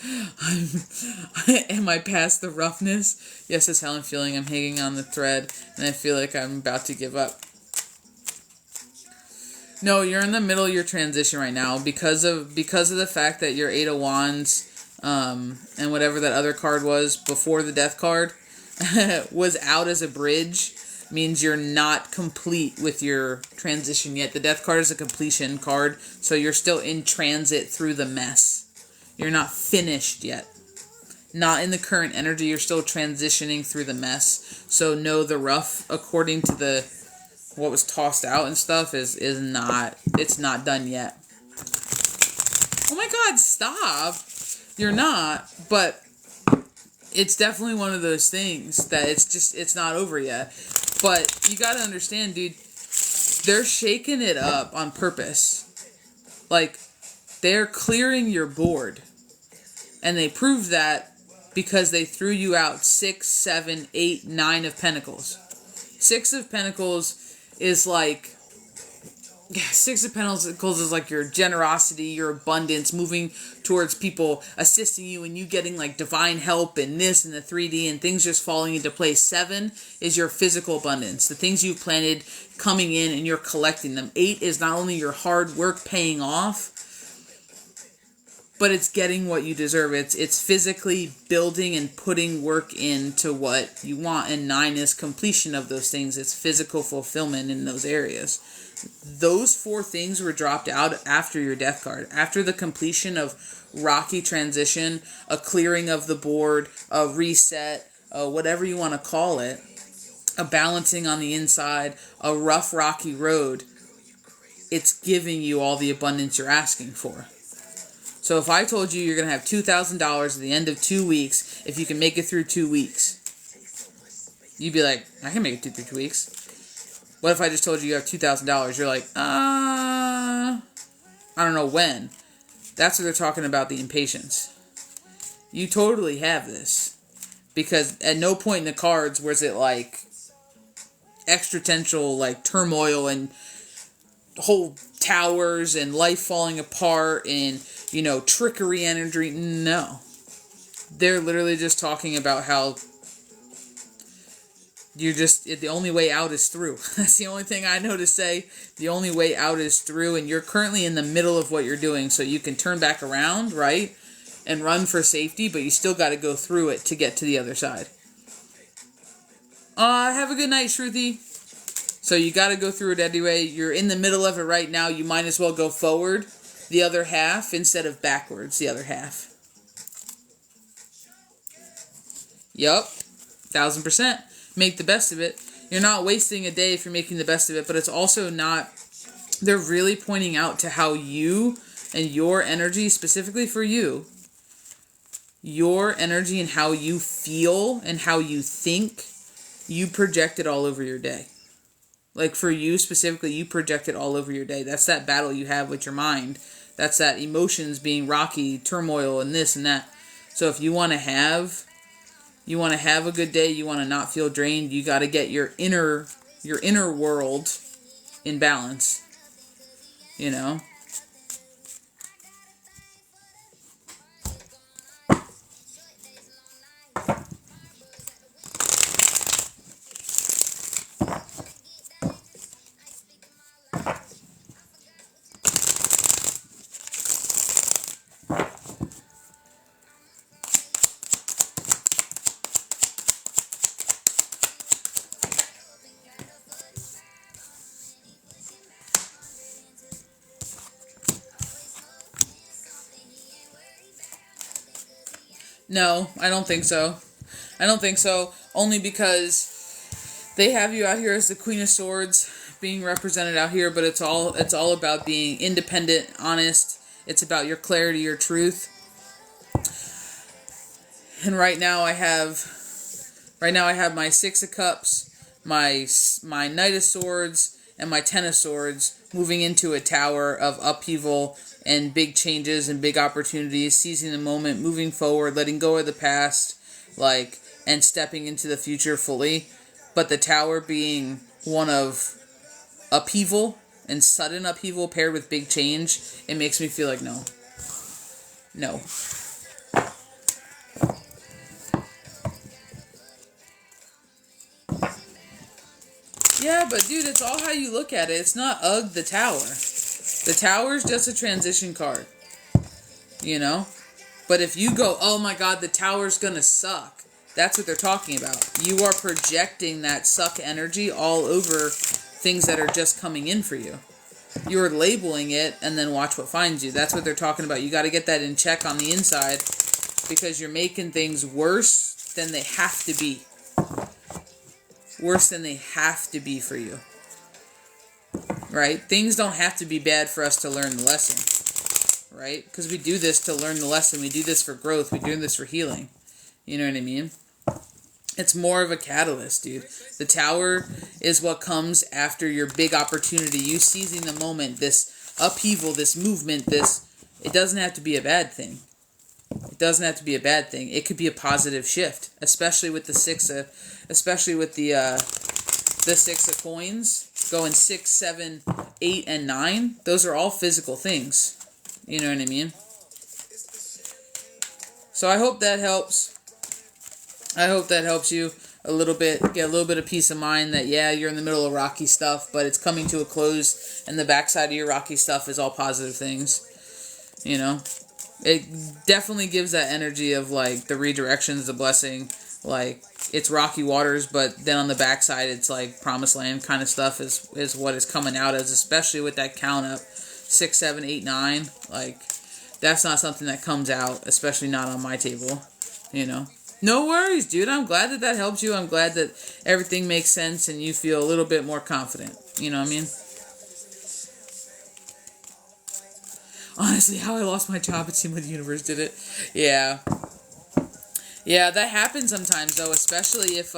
Am I past the roughness? Yes, that's how I'm feeling. I'm hanging on the thread, and I feel like I'm about to give up. No, you're in the middle of your transition right now because of the fact that your Eight of Wands, and whatever that other card was before the Death card, was out as a bridge. Means you're not complete with your transition yet. The Death card is a completion card, so you're still in transit through the mess. You're not finished yet. Not in the current energy, you're still transitioning through the mess. So no, the rough, according to what was tossed out and stuff, is not, it's not done yet. Oh my God, stop. You're not, but it's definitely one of those things that it's not over yet. But you gotta understand, dude, they're shaking it up on purpose. Like, they're clearing your board. And they proved that because they threw you out 6, 7, 8, 9 of Pentacles. 6 of Pentacles is like... Yeah, 6 of Pentacles is like your generosity, your abundance, moving towards people assisting you and you getting like divine help and this and the 3D and things just falling into place. 7 is your physical abundance, the things you've planted coming in and you're collecting them. 8 is not only your hard work paying off, but it's getting what you deserve. It's physically building and putting work into what you want. And 9 is completion of those things. It's physical fulfillment in those areas. Those 4 things were dropped out after your Death card. After the completion of rocky transition, a clearing of the board, a reset, whatever you want to call it, a balancing on the inside, a rough, rocky road, it's giving you all the abundance you're asking for. So if I told you you're going to have $2,000 at the end of 2 weeks, if you can make it through 2 weeks, you'd be like, I can make it through 2 weeks. What if I just told you you have $2,000? You're like, I don't know when. That's what they're talking about, the impatience. You totally have this. Because at no point in the cards was it like, existential, like, turmoil and whole towers and life falling apart and, you know, trickery energy. No. They're literally just talking about how you're just, the only way out is through. That's the only thing I know to say. The only way out is through, and you're currently in the middle of what you're doing, so you can turn back around, right? And run for safety, but you still got to go through it to get to the other side. Have a good night, Shruti. So you got to go through it anyway. You're in the middle of it right now. You might as well go forward the other half instead of backwards the other half. Yup. 1000%. Make the best of it. You're not wasting a day if you're making the best of it, but it's also not... They're really pointing out to how you and your energy, specifically for you, your energy and how you feel and how you think, you project it all over your day. Like for you specifically, you project it all over your day. That's that battle you have with your mind. That's that emotions being rocky, turmoil, and this and that. So if you want to have a good day, you want to not feel drained, you got to get your inner world in balance. You know? No, I don't think so. I don't think so. Only because they have you out here as the Queen of Swords being represented out here, but it's all about being independent, honest. It's about your clarity, your truth. And right now I have my Six of Cups, my Knight of Swords, and my Ten of Swords moving into a tower of upheaval and big changes and big opportunities, seizing the moment, moving forward, letting go of the past, like, and stepping into the future fully. But the tower being one of upheaval and sudden upheaval paired with big change, it makes me feel like no. No. Yeah, but dude, it's all how you look at it. It's not the tower. The tower's just a transition card. You know? But if you go, oh my god, the tower's gonna suck. That's what they're talking about. You are projecting that suck energy all over things that are just coming in for you. You're labeling it and then watch what finds you. That's what they're talking about. You got to get that in check on the inside because you're making things worse than they have to be. Worse than they have to be for you. Right? Things don't have to be bad for us to learn the lesson. Right? Because we do this to learn the lesson. We do this for growth. We do this for healing. You know what I mean? It's more of a catalyst, dude. The tower is what comes after your big opportunity. You seizing the moment, this upheaval, this movement, it doesn't have to be a bad thing. It doesn't have to be a bad thing. It could be a positive shift, especially with the Six of Coins, going 6, 7, 8, and 9. Those are all physical things. You know what I mean? So I hope that helps. I hope that helps you a little bit, get a little bit of peace of mind that, yeah, you're in the middle of rocky stuff, but it's coming to a close, and the backside of your rocky stuff is all positive things. You know? It definitely gives that energy of, like, the redirections, the blessing. Like, it's rocky waters, but then on the backside, it's, like, promised land kind of stuff is what is coming out as, especially with that count up. 6, 7, 8, 9. Like, that's not something that comes out, especially not on my table. You know? No worries, dude. I'm glad that helped you. I'm glad that everything makes sense and you feel a little bit more confident. You know what I mean? Honestly, how I lost my job, it seemed like the universe did it. Yeah. Yeah, that happens sometimes, though, especially if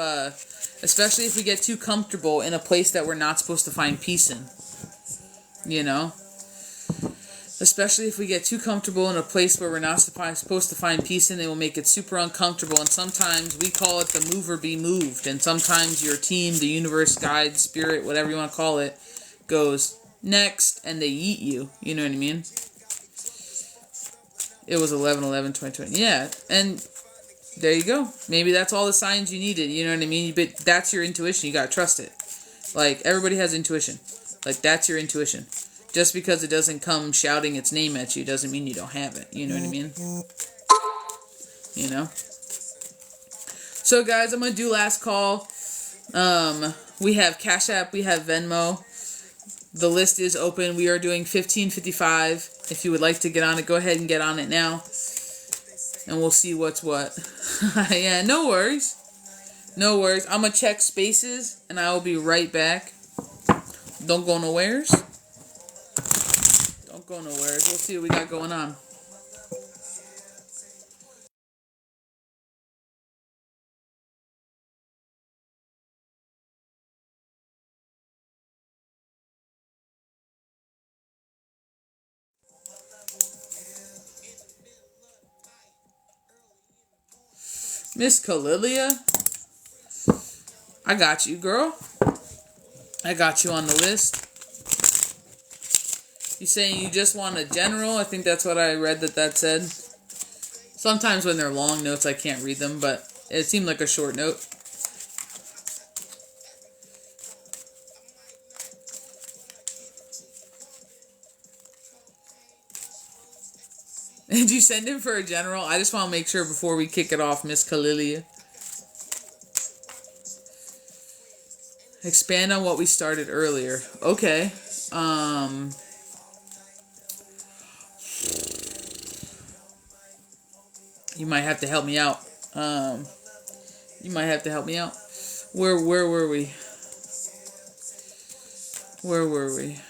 we get too comfortable in a place that we're not supposed to find peace in. You know? Especially if we get too comfortable in a place where we're not supposed to find peace in, it will make it super uncomfortable. And sometimes we call it the mover be moved. And sometimes your team, the universe, guide, spirit, whatever you want to call it, goes next and they eat you. You know what I mean? It was 11/11/2020. Yeah. And there you go. Maybe that's all the signs you needed. You know what I mean? But that's your intuition. You got to trust it. Like, everybody has intuition. Like, that's your intuition. Just because it doesn't come shouting its name at you doesn't mean you don't have it. You know what I mean? You know? So, guys, I'm going to do last call. We have Cash App. We have Venmo. The list is open. We are doing $15.55. If you would like to get on it, go ahead and get on it now. And we'll see what's what. Yeah, no worries. No worries. I'm going to check spaces, and I will be right back. Don't go nowheres. Don't go nowheres. We'll see what we got going on. Miss Kalilia, I got you, girl. I got you on the list. You saying you just want a general? I think that's what I read that said. Sometimes when they're long notes, I can't read them, but it seemed like a short note. Did you send him for a general? I just want to make sure before we kick it off, Miss Kalilia. Expand on what we started earlier. Okay. You might have to help me out. You might have to help me out. Where were we? Where were we?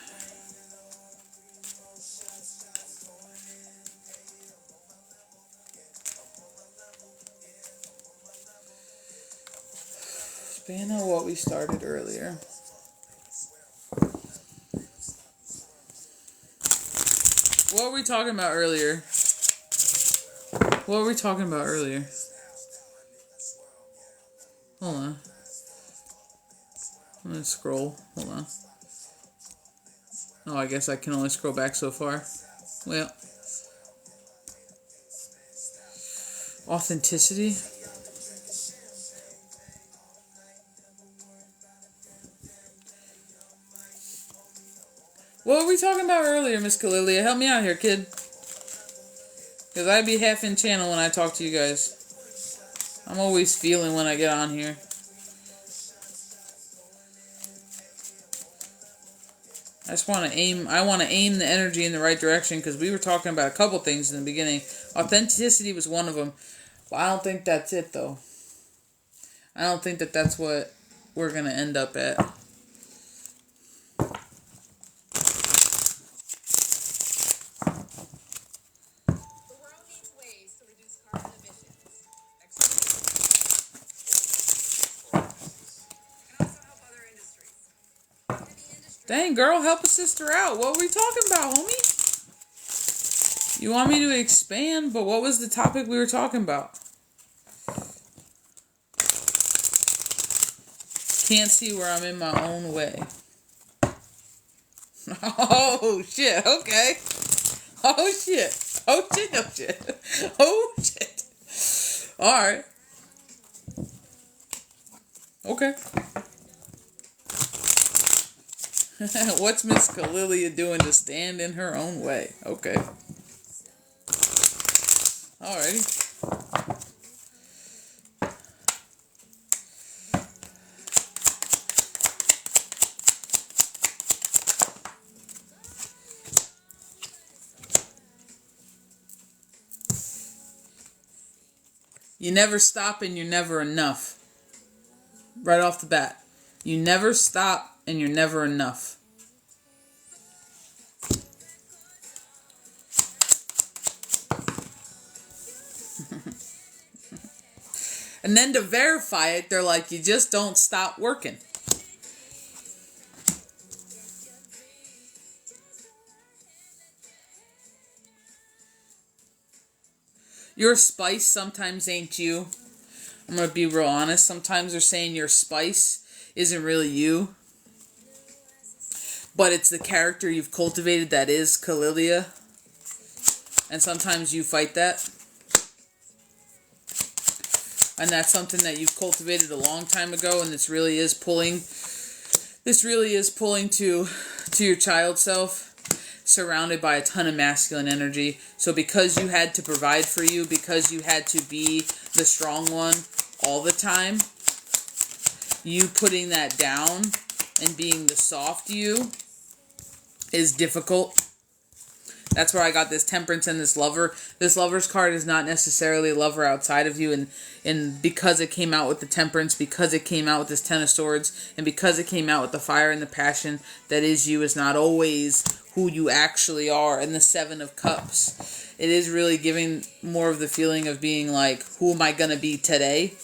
Expand on what we started earlier. What were we talking about earlier? What were we talking about earlier? Hold on. I'm gonna scroll. Hold on. Oh, I guess I can only scroll back so far. Well. Authenticity. What were we talking about earlier, Miss Kalilia? Help me out here, kid. Because I'd be half in channel when I talk to you guys. I'm always feeling when I get on here. I just want to aim. I want to aim the energy in the right direction because we were talking about a couple things in the beginning. Authenticity was one of them. Well, I don't think that's it, though. I don't think that's what we're going to end up at. Dang, girl, help a sister out. What were we talking about, homie? You want me to expand, but what was the topic we were talking about? Can't see where I'm in my own way. Oh, shit. Okay. Oh, shit. Oh, shit. Oh, shit. Oh, shit. All right. Okay. What's Miss Kalilia doing to stand in her own way? Okay. Alrighty. You never stop and you're never enough. Right off the bat. You never stop and you're never enough. And then to verify it, they're like, you just don't stop working. Your spice sometimes ain't you. I'm going to be real honest. Sometimes they're saying your spice isn't really you. But it's the character you've cultivated that is Kalilia. And sometimes you fight that. And that's something that you've cultivated a long time ago. And this really is pulling to your child self. Surrounded by a ton of masculine energy. So because you had to provide for you, because you had to be the strong one all the time, you putting that down and being the soft you is difficult. That's where I got this Temperance and this Lover. This Lover's card is not necessarily a lover outside of you. And because it came out with the Temperance, because it came out with this Ten of Swords, and because it came out with the fire and the passion that is you, is not always who you actually are. And the Seven of Cups, it is really giving more of the feeling of being like, who am I going to be today?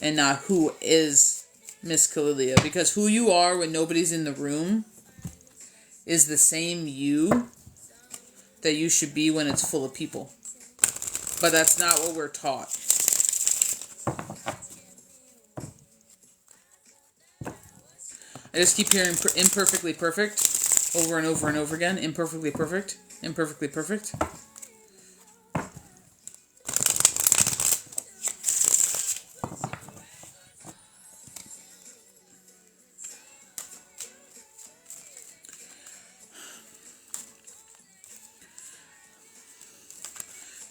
And not who is Miss Kalilia. Because who you are when nobody's in the room is the same you that you should be when it's full of people. But that's not what we're taught. I just keep hearing imperfectly perfect over and over and over again. Imperfectly perfect. Imperfectly perfect.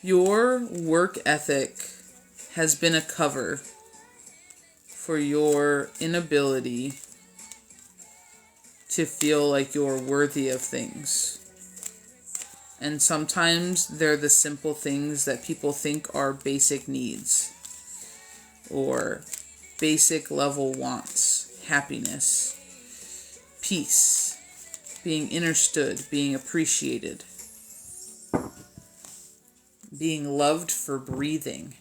Your work ethic has been a cover for your inability to feel like you're worthy of things. And sometimes they're the simple things that people think are basic needs or basic level wants. Happiness, peace, being understood, being appreciated, being loved for breathing,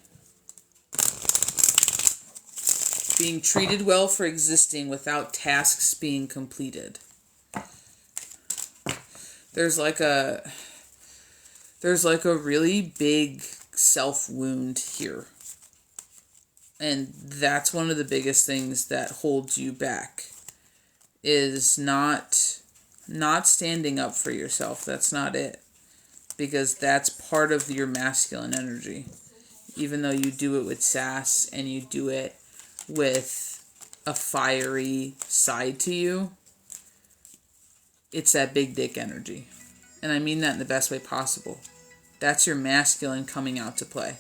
being treated well for existing without tasks being completed. There's like a really big self-wound here. And that's one of the biggest things that holds you back, is not standing up for yourself. That's not it. Because that's part of your masculine energy. Even though you do it with sass and you do it with a fiery side to you, it's that big dick energy. And I mean that in the best way possible. That's your masculine coming out to play.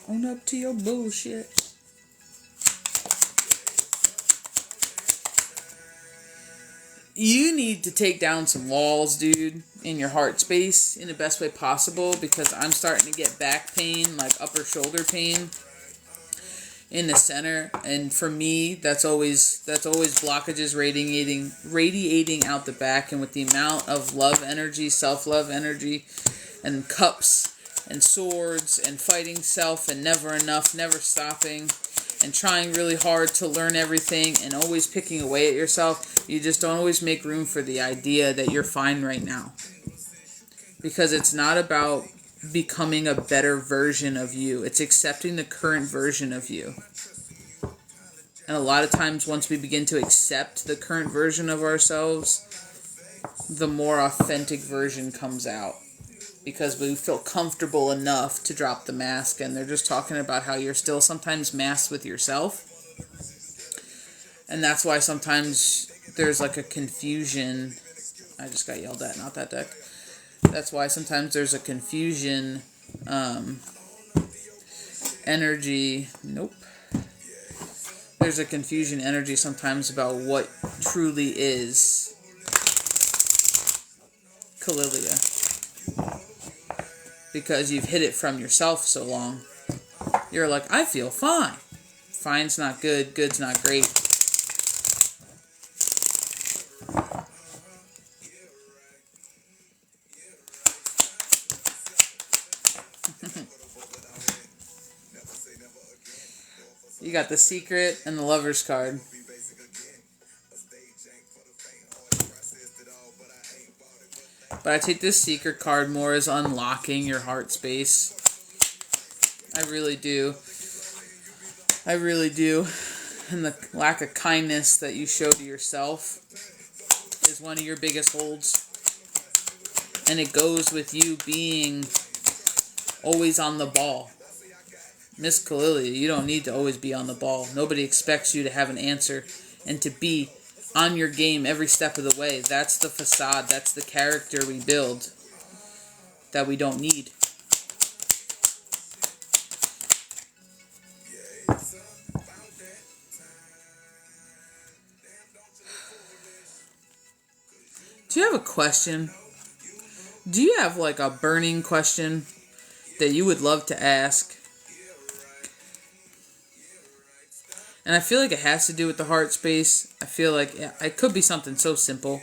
Own up to your bullshit. You need to take down some walls, dude, in your heart space in the best way possible, because I'm starting to get back pain, like upper shoulder pain in the center. And for me, that's always blockages radiating out the back. And with the amount of love energy, self-love energy, and cups and swords and fighting self and never enough, never stopping, and trying really hard to learn everything and always picking away at yourself, you just don't always make room for the idea that you're fine right now. Because it's not about becoming a better version of you. It's accepting the current version of you. And a lot of times once we begin to accept the current version of ourselves, the more authentic version comes out. Because we feel comfortable enough to drop the mask. And they're just talking about how you're still sometimes masked with yourself. And that's why sometimes there's like a confusion. I just got yelled at, not that deck. That's why sometimes there's a confusion energy. Nope. There's a confusion energy sometimes about what truly is Kalilia. Because you've hid it from yourself so long. You're like, I feel fine. Fine's not good. Good's not great. You got the Secret and the Lover's card. But I take this Secret card more as unlocking your heart space. I really do. I really do. And the lack of kindness that you show to yourself is one of your biggest holds. And it goes with you being always on the ball. Miss Kalilia, you don't need to always be on the ball. Nobody expects you to have an answer and to be on your game every step of the way. That's the facade. That's the character we build that we don't need. Do you have a question? Do you have like a burning question that you would love to ask? And I feel like it has to do with the heart space. I feel like it could be something so simple.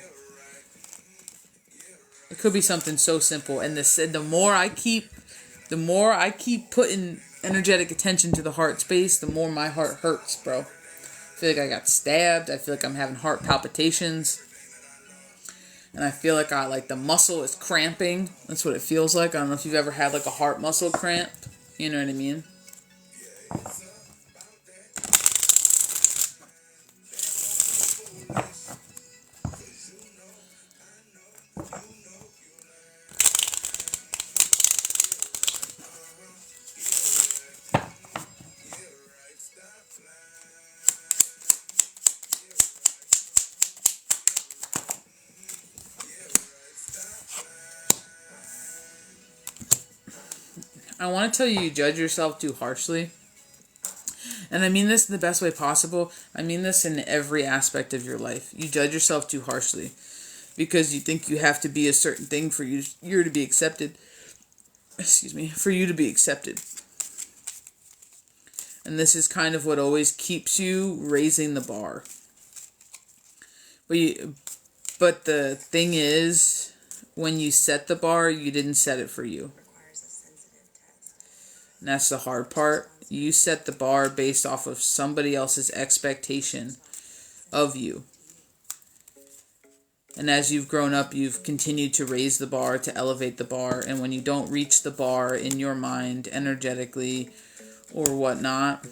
It could be something so simple. And the more I keep putting energetic attention to the heart space, the more my heart hurts, bro. I feel like I got stabbed. I feel like I'm having heart palpitations. And I feel like the muscle is cramping. That's what it feels like. I don't know if you've ever had like a heart muscle cramp. You know what I mean? I want to tell you judge yourself too harshly. And I mean this in the best way possible. I mean this in every aspect of your life. You judge yourself too harshly because you think you have to be a certain thing for you to be accepted. Excuse me, for you to be accepted. And this is kind of what always keeps you raising the bar. But the thing is, when you set the bar, you didn't set it for you. And that's the hard part. You set the bar based off of somebody else's expectation of you. And as you've grown up, you've continued to raise the bar, to elevate the bar. And when you don't reach the bar in your mind, energetically, or whatnot,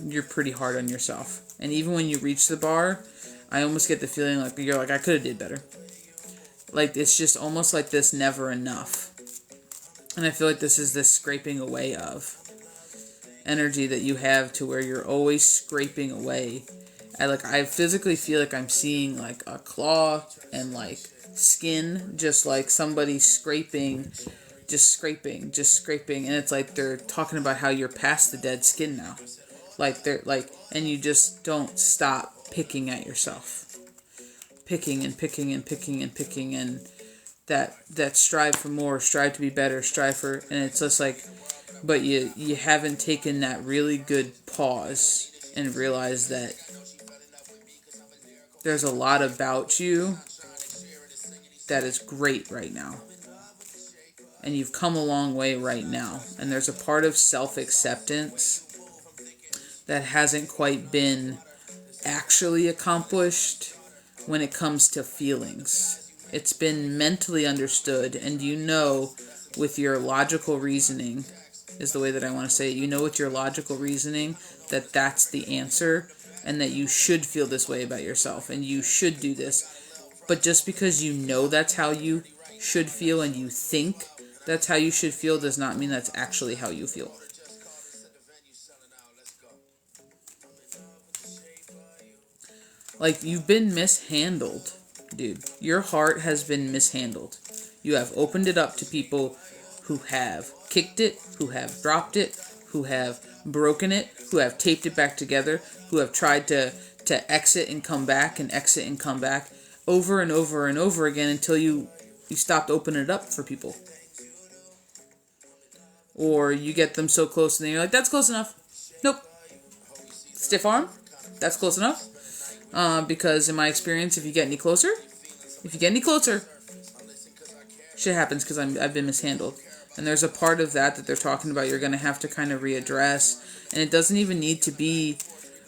you're pretty hard on yourself. And even when you reach the bar, I almost get the feeling like you're like, I could have did better. Like, it's just almost like this never enough. And I feel like this is this scraping away of energy that you have to where you're always scraping away. I physically feel like I'm seeing like a claw and like skin, just like somebody scraping. And it's like they're talking about how you're past the dead skin now. And you just don't stop picking at yourself. Picking and that strive for more, strive to be better, and it's just like, but you haven't taken that really good pause and realized that there's a lot about you that is great right now. And you've come a long way right now. And there's a part of self-acceptance that hasn't quite been actually accomplished when it comes to feelings. It's been mentally understood, and with your logical reasoning, is the way that I want to say it. With your logical reasoning that that's the answer, and that you should feel this way about yourself, and you should do this. But just because you know that's how you should feel, and you think that's how you should feel, does not mean that's actually how you feel. Like, you've been mishandled. Dude, your heart has been mishandled. You have opened it up to people who have kicked it, who have dropped it, who have broken it, who have taped it back together, who have tried to exit and come back and exit and come back over and over and over again until you stopped opening it up for people. Or you get them so close and then you're like, that's close enough. Nope. Stiff arm? That's close enough. Because in my experience, if you get any closer, shit happens because I've been mishandled. And there's a part of that they're talking about you're going to have to kind of readdress. And it doesn't even need to be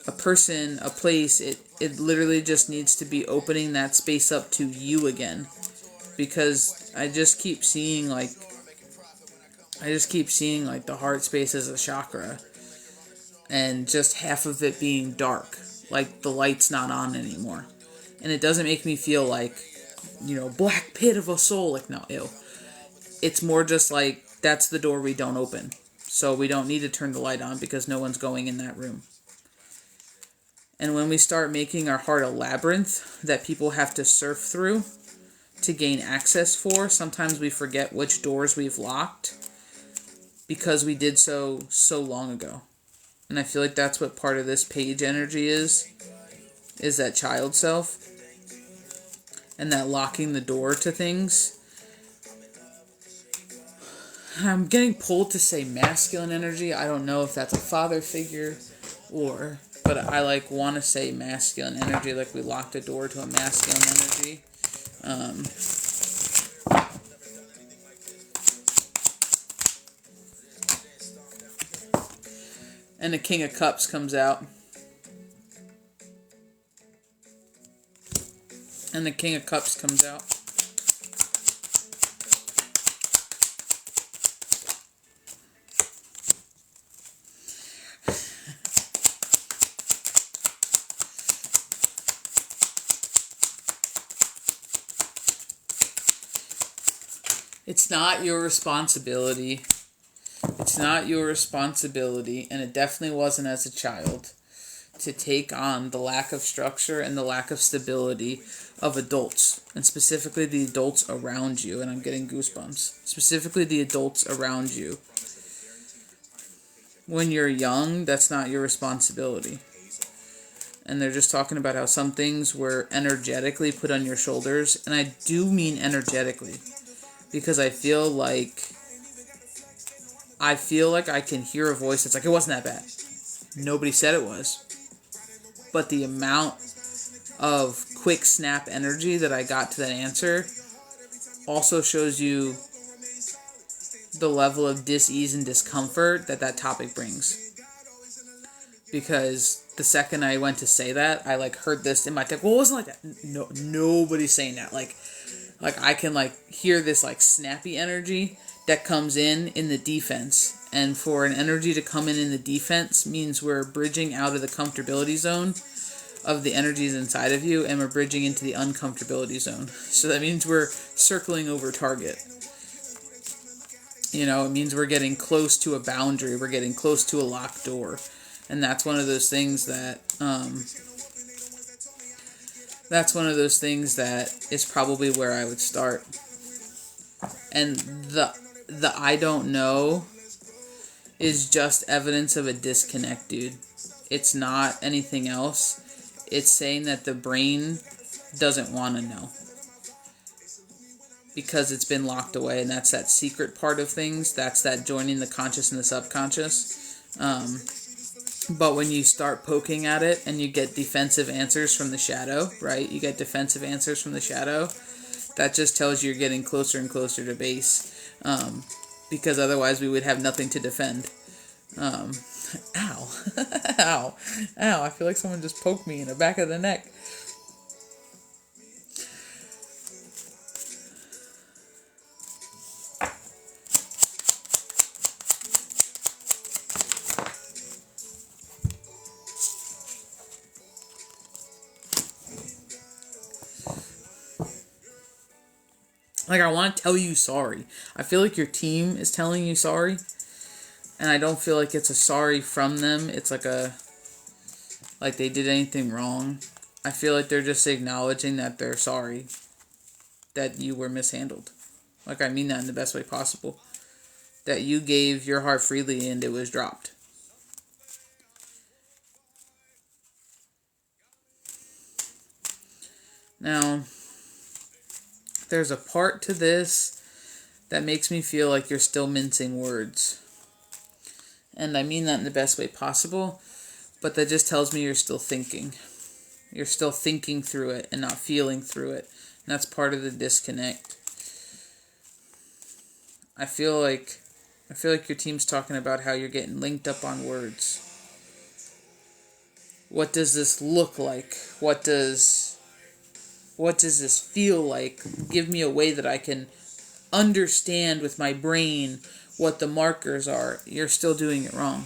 a person, a place. It literally just needs to be opening that space up to you again. Because I just keep seeing like the heart space as a chakra. And just half of it being dark. Like the light's not on anymore. And it doesn't make me feel like, black pit of a soul. Like, no, ew. It's more just like, that's the door we don't open. So we don't need to turn the light on because no one's going in that room. And when we start making our heart a labyrinth that people have to surf through to gain access for, sometimes we forget which doors we've locked because we did so long ago. And I feel like that's what part of this page energy is that child self. And that locking the door to things. I'm getting pulled to say masculine energy. I don't know if that's a father figure but I want to say masculine energy, like we locked a door to a masculine energy. And the King of Cups comes out. And the King of Cups comes out. It's not your responsibility. It's not your responsibility, and it definitely wasn't as a child, to take on the lack of structure and the lack of stability of adults, and specifically the adults around you, and I'm getting goosebumps. Specifically the adults around you. When you're young, that's not your responsibility. And they're just talking about how some things were energetically put on your shoulders, and I do mean energetically. Because I feel like I can hear a voice that's like, it wasn't that bad. Nobody said it was. But the amount of quick snap energy that I got to that answer also shows you the level of dis-ease and discomfort that topic brings. Because the second I went to say that, I heard this in my head. Well, it wasn't like that. No, nobody's saying that. Like I can hear this snappy energy that comes in the defense. And for an energy to come in the defense means we're bridging out of the comfortability zone of the energies inside of you, and we're bridging into the uncomfortability zone. So that means we're circling over target. It means we're getting close to a boundary. We're getting close to a locked door. And that's one of those things that is probably where I would start. And the I don't know is just evidence of a disconnect, dude. It's not anything else. It's saying that the brain doesn't want to know. Because it's been locked away, and that's that secret part of things. That's that joining the conscious and the subconscious. But when you start poking at it and you get defensive answers from the shadow, right? You get defensive answers from the shadow. That just tells you you're getting closer and closer to base. Because otherwise we would have nothing to defend. Ow. Ow. Ow. I feel like someone just poked me in the back of the neck. I want to tell you sorry. I feel like your team is telling you sorry. And I don't feel like it's a sorry from them. It's like they did anything wrong. I feel like they're just acknowledging that they're sorry. That you were mishandled. I mean that in the best way possible. That you gave your heart freely and it was dropped. Now, there's a part to this that makes me feel like you're still mincing words. And I mean that in the best way possible, but that just tells me you're still thinking. You're still thinking through it and not feeling through it. And that's part of the disconnect. I feel like your team's talking about how you're getting linked up on words. What does this look like? What does this feel like? Give me a way that I can understand with my brain what the markers are. You're still doing it wrong.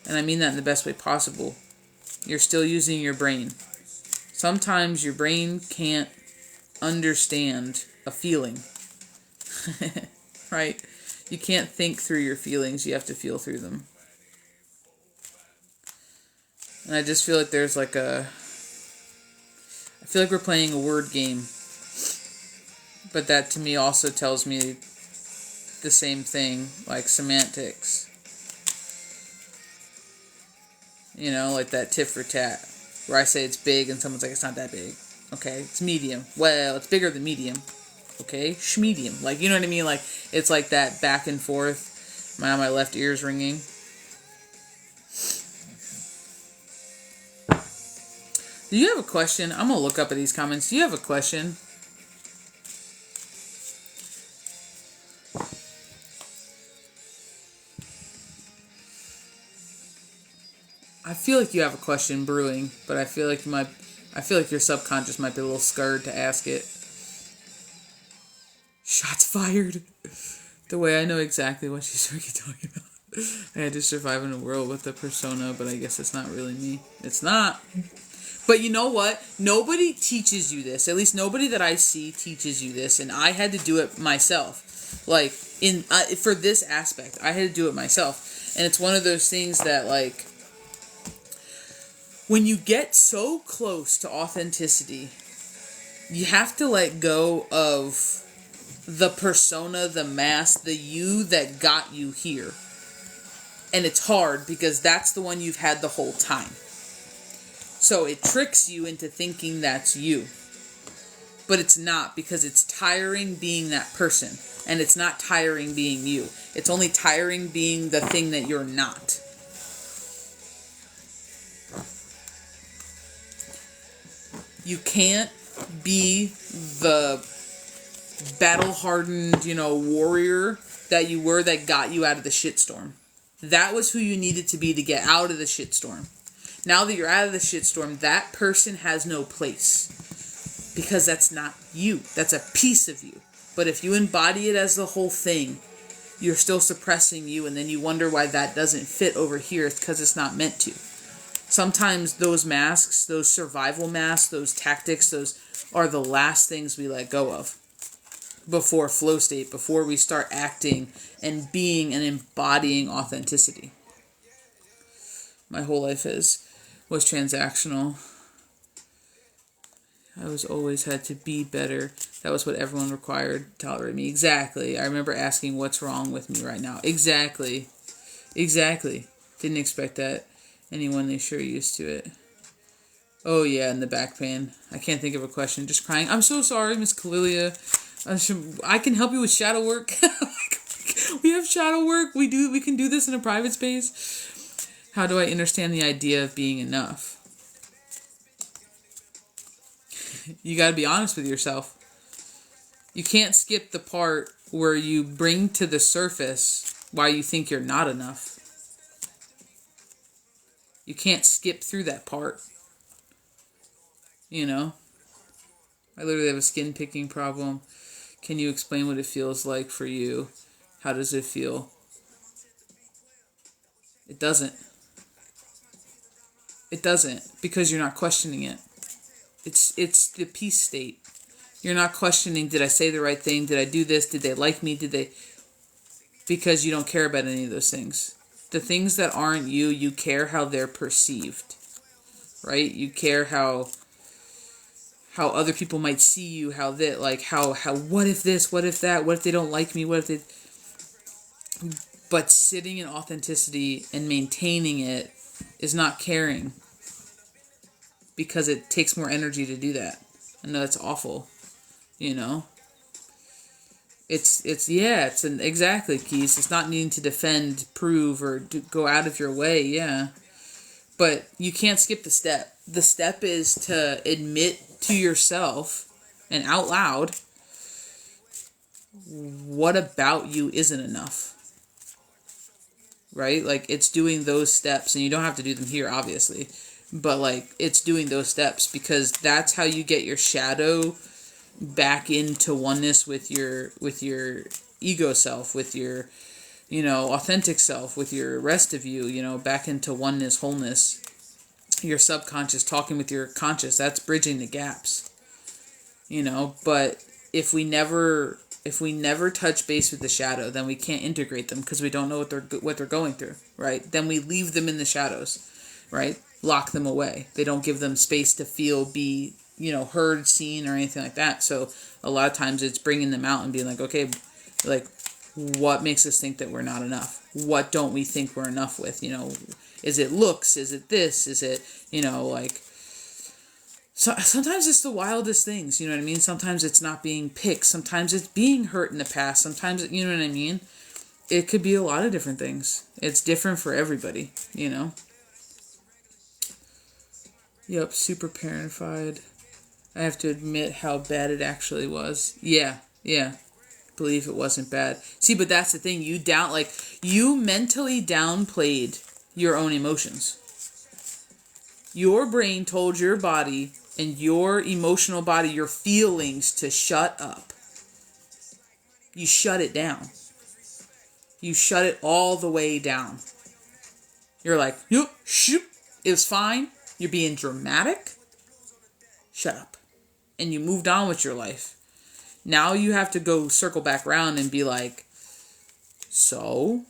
And I mean that in the best way possible. You're still using your brain. Sometimes your brain can't understand a feeling. Right? You can't think through your feelings. You have to feel through them. And I just feel like there's like I feel like we're playing a word game. But that to me also tells me the same thing, like semantics. You know, like that tit for tat, where I say it's big and someone's like, it's not that big. Okay, it's medium. Well, it's bigger than medium. Okay, schmedium. Like, you know what I mean? Like, it's like that back and forth. My left ear's ringing. Do you have a question? I'm going to look up at these comments. Do you have a question? I feel like you have a question brewing, but I feel like your subconscious might be a little scared to ask it. Shots fired. The way I know exactly what she's freaking talking about. I had to survive in a world with a persona, but I guess it's not really me. It's not. But you know what? Nobody teaches you this. At least nobody that I see teaches you this, and I had to do it myself. Like, for this aspect, I had to do it myself. And it's one of those things that, like, when you get so close to authenticity, you have to let go of the persona, the mask, the you that got you here. And it's hard because that's the one you've had the whole time. So it tricks you into thinking that's you. But it's not, because it's tiring being that person. And it's not tiring being you. It's only tiring being the thing that you're not. You can't be the battle-hardened, warrior that you were that got you out of the shitstorm. That was who you needed to be to get out of the shitstorm. Now that you're out of the shitstorm, that person has no place. Because that's not you. That's a piece of you. But if you embody it as the whole thing, you're still suppressing you, and then you wonder why that doesn't fit over here. It's because it's not meant to. Sometimes those masks, those survival masks, those tactics, those are the last things we let go of before flow state, before we start acting and being and embodying authenticity. My whole life was transactional. I was always had to be better. That was what everyone required to tolerate me. Exactly. I remember asking what's wrong with me right now. Exactly. Didn't expect that. Anyone, they sure used to it. Oh yeah, and the back pain. I can't think of a question. Just crying. I'm so sorry, Miss Kalilia. I can help you with shadow work. We have shadow work. We can do this in a private space. How do I understand the idea of being enough? You got to be honest with yourself. You can't skip the part where you bring to the surface why you think you're not enough. You can't skip through that part. I literally have a skin picking problem. Can you explain what it feels like for you? How does it feel? It doesn't. It doesn't, because you're not questioning it. It's the peace state. You're not questioning, did I say the right thing? Did I do this? Did they like me? Because you don't care about any of those things. The things that aren't you, you care how they're perceived. Right? You care how other people might see you, how what if this, what if that, what if they don't like me, what if they... But sitting in authenticity and maintaining it is not caring. Because it takes more energy to do that. I know that's awful. Exactly, Keys. It's not needing to defend, prove, or go out of your way, yeah. But you can't skip the step. The step is to admit to yourself, and out loud, what about you isn't enough? Right? Like, it's doing those steps, and you don't have to do them here, obviously, but like, it's doing those steps, because that's how you get your shadow back into oneness with your ego self, with your, you know, authentic self, with your rest of you, you know, back into oneness, wholeness, your subconscious talking with your conscious. That's bridging the gaps, you know. But if we never touch base with the shadow, then we can't integrate them, because we don't know what they're going through, right? Then we leave them in the shadows, right? Lock them away. They don't give them space to feel, be, you know, heard, seen, or anything like that. So a lot of times it's bringing them out and being like, okay, like, what makes us think that we're not enough? What don't we think we're enough with? You know, is it looks? Is it this? Is it, you know, like, so sometimes it's the wildest things, you know what I mean? Sometimes it's not being picked. Sometimes it's being hurt in the past. Sometimes, you know what I mean? It could be a lot of different things. It's different for everybody, you know? Yep, super parentified. I have to admit how bad it actually was. Yeah. Believe it wasn't bad. See, but that's the thing. You mentally downplayed your own emotions. Your brain told your body and your emotional body, your feelings, to shut up. You shut it down. You shut it all the way down. You're like, yep, shoop, it's fine. You're being dramatic. Shut up. And you moved on with your life. Now you have to go circle back around and be like, so,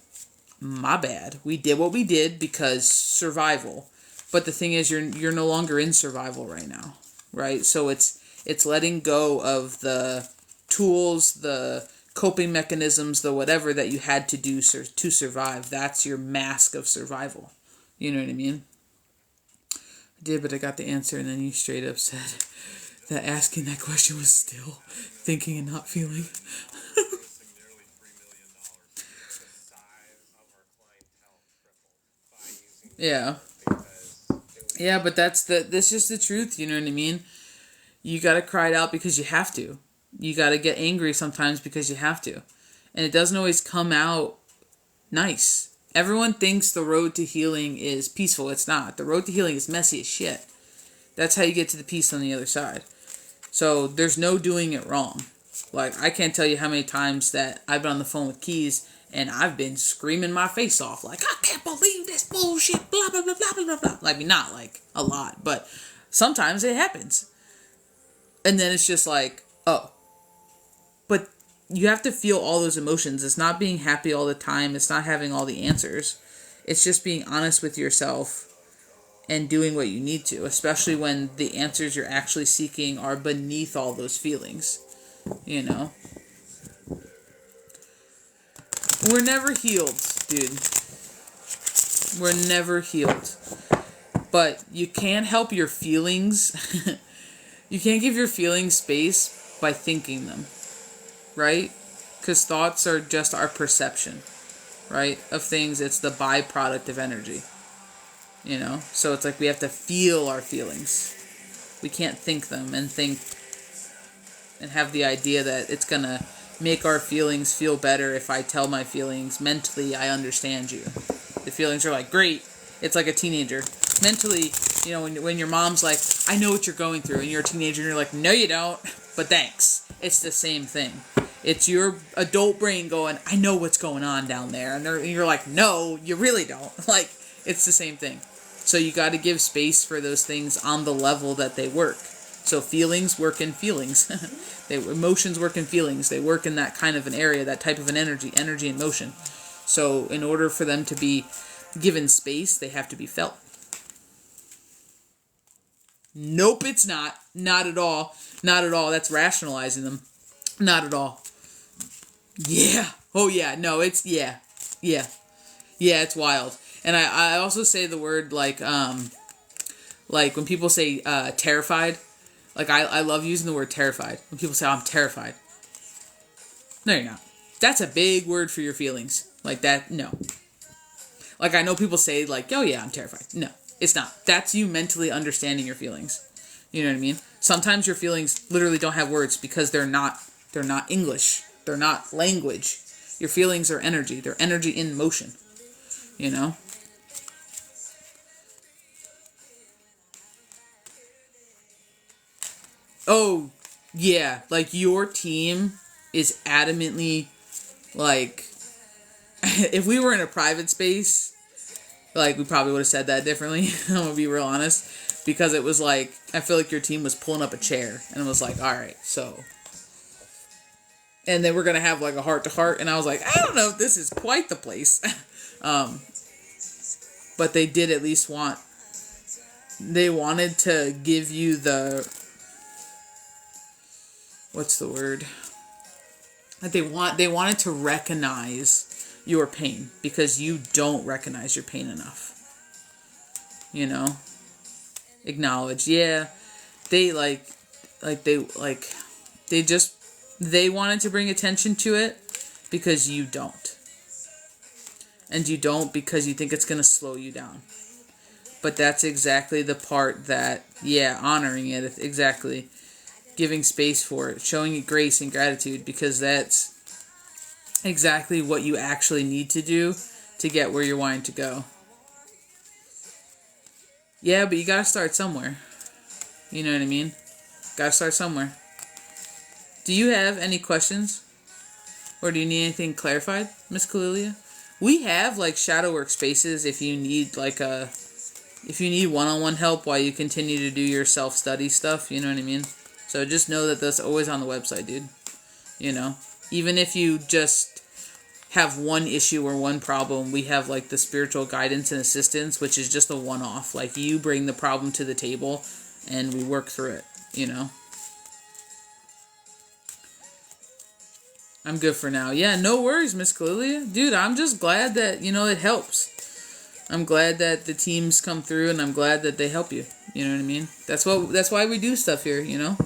my bad. We did what we did because survival. But the thing is, you're no longer in survival right now, right? So it's letting go of the tools, the coping mechanisms, the whatever that you had to do to survive. That's your mask of survival. You know what I mean? I did, but I got the answer, and then you straight up said that asking that question was still thinking and not feeling. Yeah. Yeah, but that's just the truth, you know what I mean? You gotta cry it out because you have to. You gotta get angry sometimes because you have to. And it doesn't always come out nice. Everyone thinks the road to healing is peaceful. It's not. The road to healing is messy as shit. That's how you get to the peace on the other side. So there's no doing it wrong. Like, I can't tell you how many times that I've been on the phone with Keys and I've been screaming my face off. Like, I can't believe this bullshit, blah, blah, blah, blah, blah, blah, blah. Like, not like a lot, but sometimes it happens. And then it's just like, oh. But you have to feel all those emotions. It's not being happy all the time. It's not having all the answers. It's just being honest with yourself and doing what you need to, especially when the answers you're actually seeking are beneath all those feelings, you know? We're never healed, dude. We're never healed. But you can't help your feelings. You can't give your feelings space by thinking them, right? Because thoughts are just our perception, right, of things. It's the byproduct of energy. You know, so it's like we have to feel our feelings. We can't think them and have the idea that it's gonna make our feelings feel better if I tell my feelings mentally, I understand you. The feelings are like, great. It's like a teenager. Mentally, you know, when your mom's like, I know what you're going through, and you're a teenager and you're like, no you don't, but thanks. It's the same thing. It's your adult brain going, I know what's going on down there. And you're like, no, you really don't. Like, it's the same thing. So you got to give space for those things on the level that they work. So feelings work in feelings. Emotions work in feelings. They work in that kind of an area, that type of an energy and motion. So in order for them to be given space, they have to be felt. Nope, it's not. Not at all. Not at all. That's rationalizing them. Not at all. Yeah. Oh yeah. No, it's, yeah. Yeah. Yeah, it's wild. And I also say the word like when people say terrified, like I love using the word terrified. When people say, oh, I'm terrified. No, you're not. That's a big word for your feelings. Like that, no. Like I know people say like, oh yeah, I'm terrified. No, it's not. That's you mentally understanding your feelings. You know what I mean? Sometimes your feelings literally don't have words because they're not English. They're not language. Your feelings are energy. They're energy in motion. You know? Oh, yeah. Like, your team is adamantly, like, if we were in a private space, like, we probably would have said that differently. I'm going to be real honest. Because it was like, I feel like your team was pulling up a chair. And it was like, all right, so. And then we're going to have like a heart-to-heart. And I was like, I don't know if this is quite the place. But they did at least they wanted to give you the, what's the word? They wanted to recognize your pain. Because you don't recognize your pain enough. You know? Acknowledge, yeah. They they wanted to bring attention to it because you don't. And you don't because you think it's going to slow you down. But that's exactly the part that, yeah, honoring it, exactly. Giving space for it, showing it grace and gratitude, because that's exactly what you actually need to do to get where you're wanting to go. Yeah, but you gotta start somewhere. You know what I mean? Gotta start somewhere. Do you have any questions? Or do you need anything clarified, Miss Kalilia? We have, like, shadow work spaces if you need, like, if you need one-on-one help while you continue to do your self-study stuff, you know what I mean? So just know that that's always on the website, dude. You know? Even if you just have one issue or one problem, we have like the spiritual guidance and assistance, which is just a one-off. Like, you bring the problem to the table and we work through it, you know? I'm good for now. Yeah, no worries, Miss Kalilia. Dude, I'm just glad that, you know, it helps. I'm glad that the teams come through and I'm glad that they help you. You know what I mean? That's why we do stuff here, you know?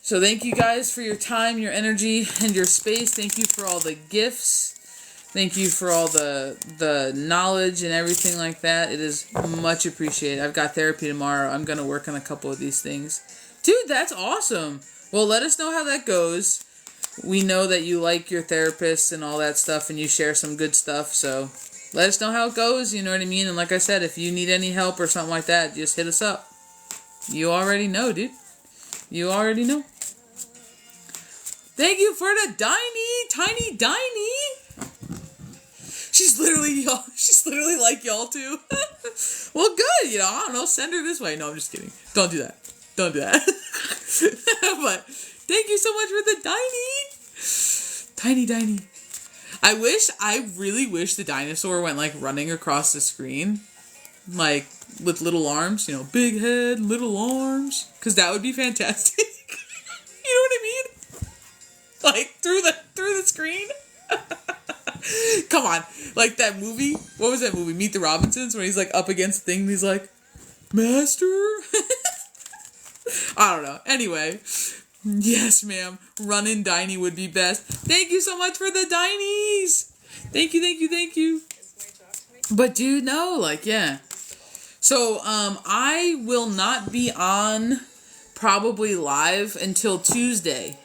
So thank you guys for your time, your energy, and your space. Thank you for all the gifts. Thank you for all the knowledge and everything like that. It is much appreciated. I've got therapy tomorrow. I'm going to work on a couple of these things. Dude, that's awesome. Well, let us know how that goes. We know that you like your therapist and all that stuff, and you share some good stuff. So let us know how it goes, you know what I mean? And like I said, if you need any help or something like that, just hit us up. You already know, dude. You already know. Thank you for the tiny Diney. She's literally y'all. She's literally like y'all too. Well, good. You know, I don't know. Send her this way. No, I'm just kidding. Don't do that. Don't do that. But thank you so much for the Diney. I really wish the dinosaur went like running across the screen, like with little arms. You know, big head, little arms. Because that would be fantastic. You know what I mean? Like, through the screen? Come on. Like that movie? What was that movie? Meet the Robinsons? When he's like up against the thing and he's like, Master? I don't know. Anyway. Yes, ma'am. Running Diney would be best. Thank you so much for the Dineys. Thank you. But dude, no. Like, yeah. So, I will not be on probably live until Tuesday.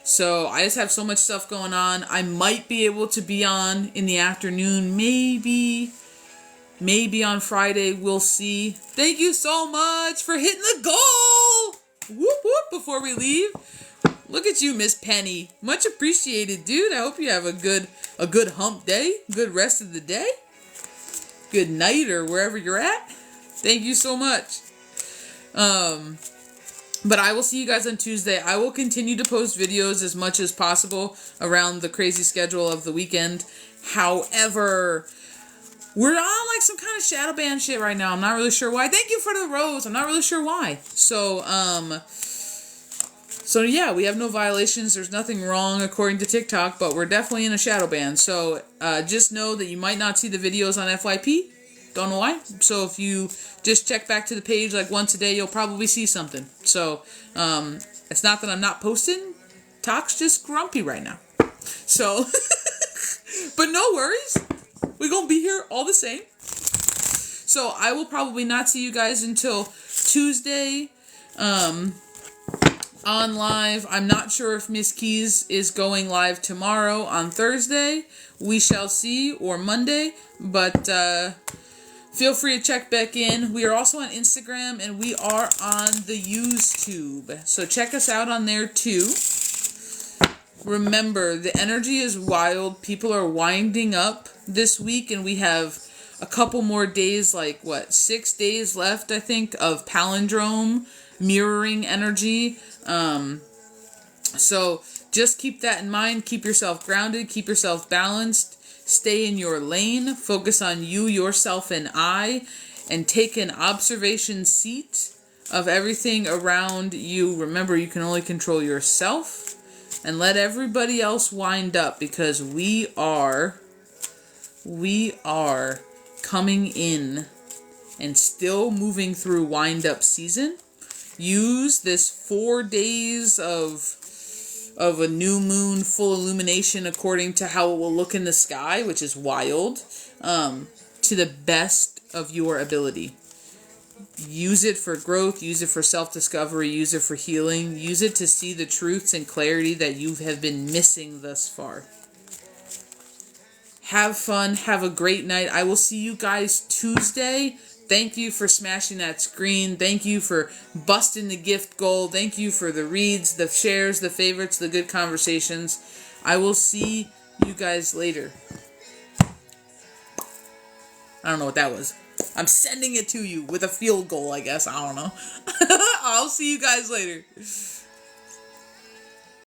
So I just have so much stuff going on. I might be able to be on in the afternoon. Maybe on Friday. We'll see. Thank you so much for hitting the goal. Whoop whoop before we leave. Look at you, Miss Penny. Much appreciated, dude. I hope you have a good hump day. Good rest of the day. Good night or wherever you're at. Thank you so much. But I will see you guys on Tuesday. I will continue to post videos as much as possible around the crazy schedule of the weekend. However, we're on like some kind of shadow ban shit right now. I'm not really sure why. Thank you for the rose. I'm not really sure why. So yeah, we have no violations. There's nothing wrong according to TikTok, but we're definitely in a shadow ban. So just know that you might not see the videos on FYP. Don't know why. So if you just check back to the page like once a day, you'll probably see something. So it's not that I'm not posting. Talk's just grumpy right now. So, but no worries. We're going to be here all the same. So I will probably not see you guys until Tuesday. on live. I'm not sure if Miss Keys is going live tomorrow on Thursday. We shall see, or Monday, but feel free to check back in. We are also on Instagram, and we are on the YouTube. So check us out on there too. Remember, the energy is wild. People are winding up this week, and we have a couple more days, 6 days left, I think, of palindrome mirroring energy. So just keep that in mind. Keep yourself grounded. Keep yourself balanced. Stay in your lane. Focus on you, yourself, and I. And take an observation seat of everything around you. Remember, you can only control yourself. And let everybody else wind up, because we are coming in and still moving through wind up season. Use this 4 days of a new moon full illumination according to how it will look in the sky, which is wild, to the best of your ability. Use it for growth, use it for self-discovery, use it for healing, use it to see the truths and clarity that you have been missing thus far. Have fun, have a great night. I will see you guys Tuesday. Thank you for smashing that screen. Thank you for busting the gift goal. Thank you for the reads, the shares, the favorites, the good conversations. I will see you guys later. I don't know what that was. I'm sending it to you with a field goal, I guess. I don't know. I'll see you guys later.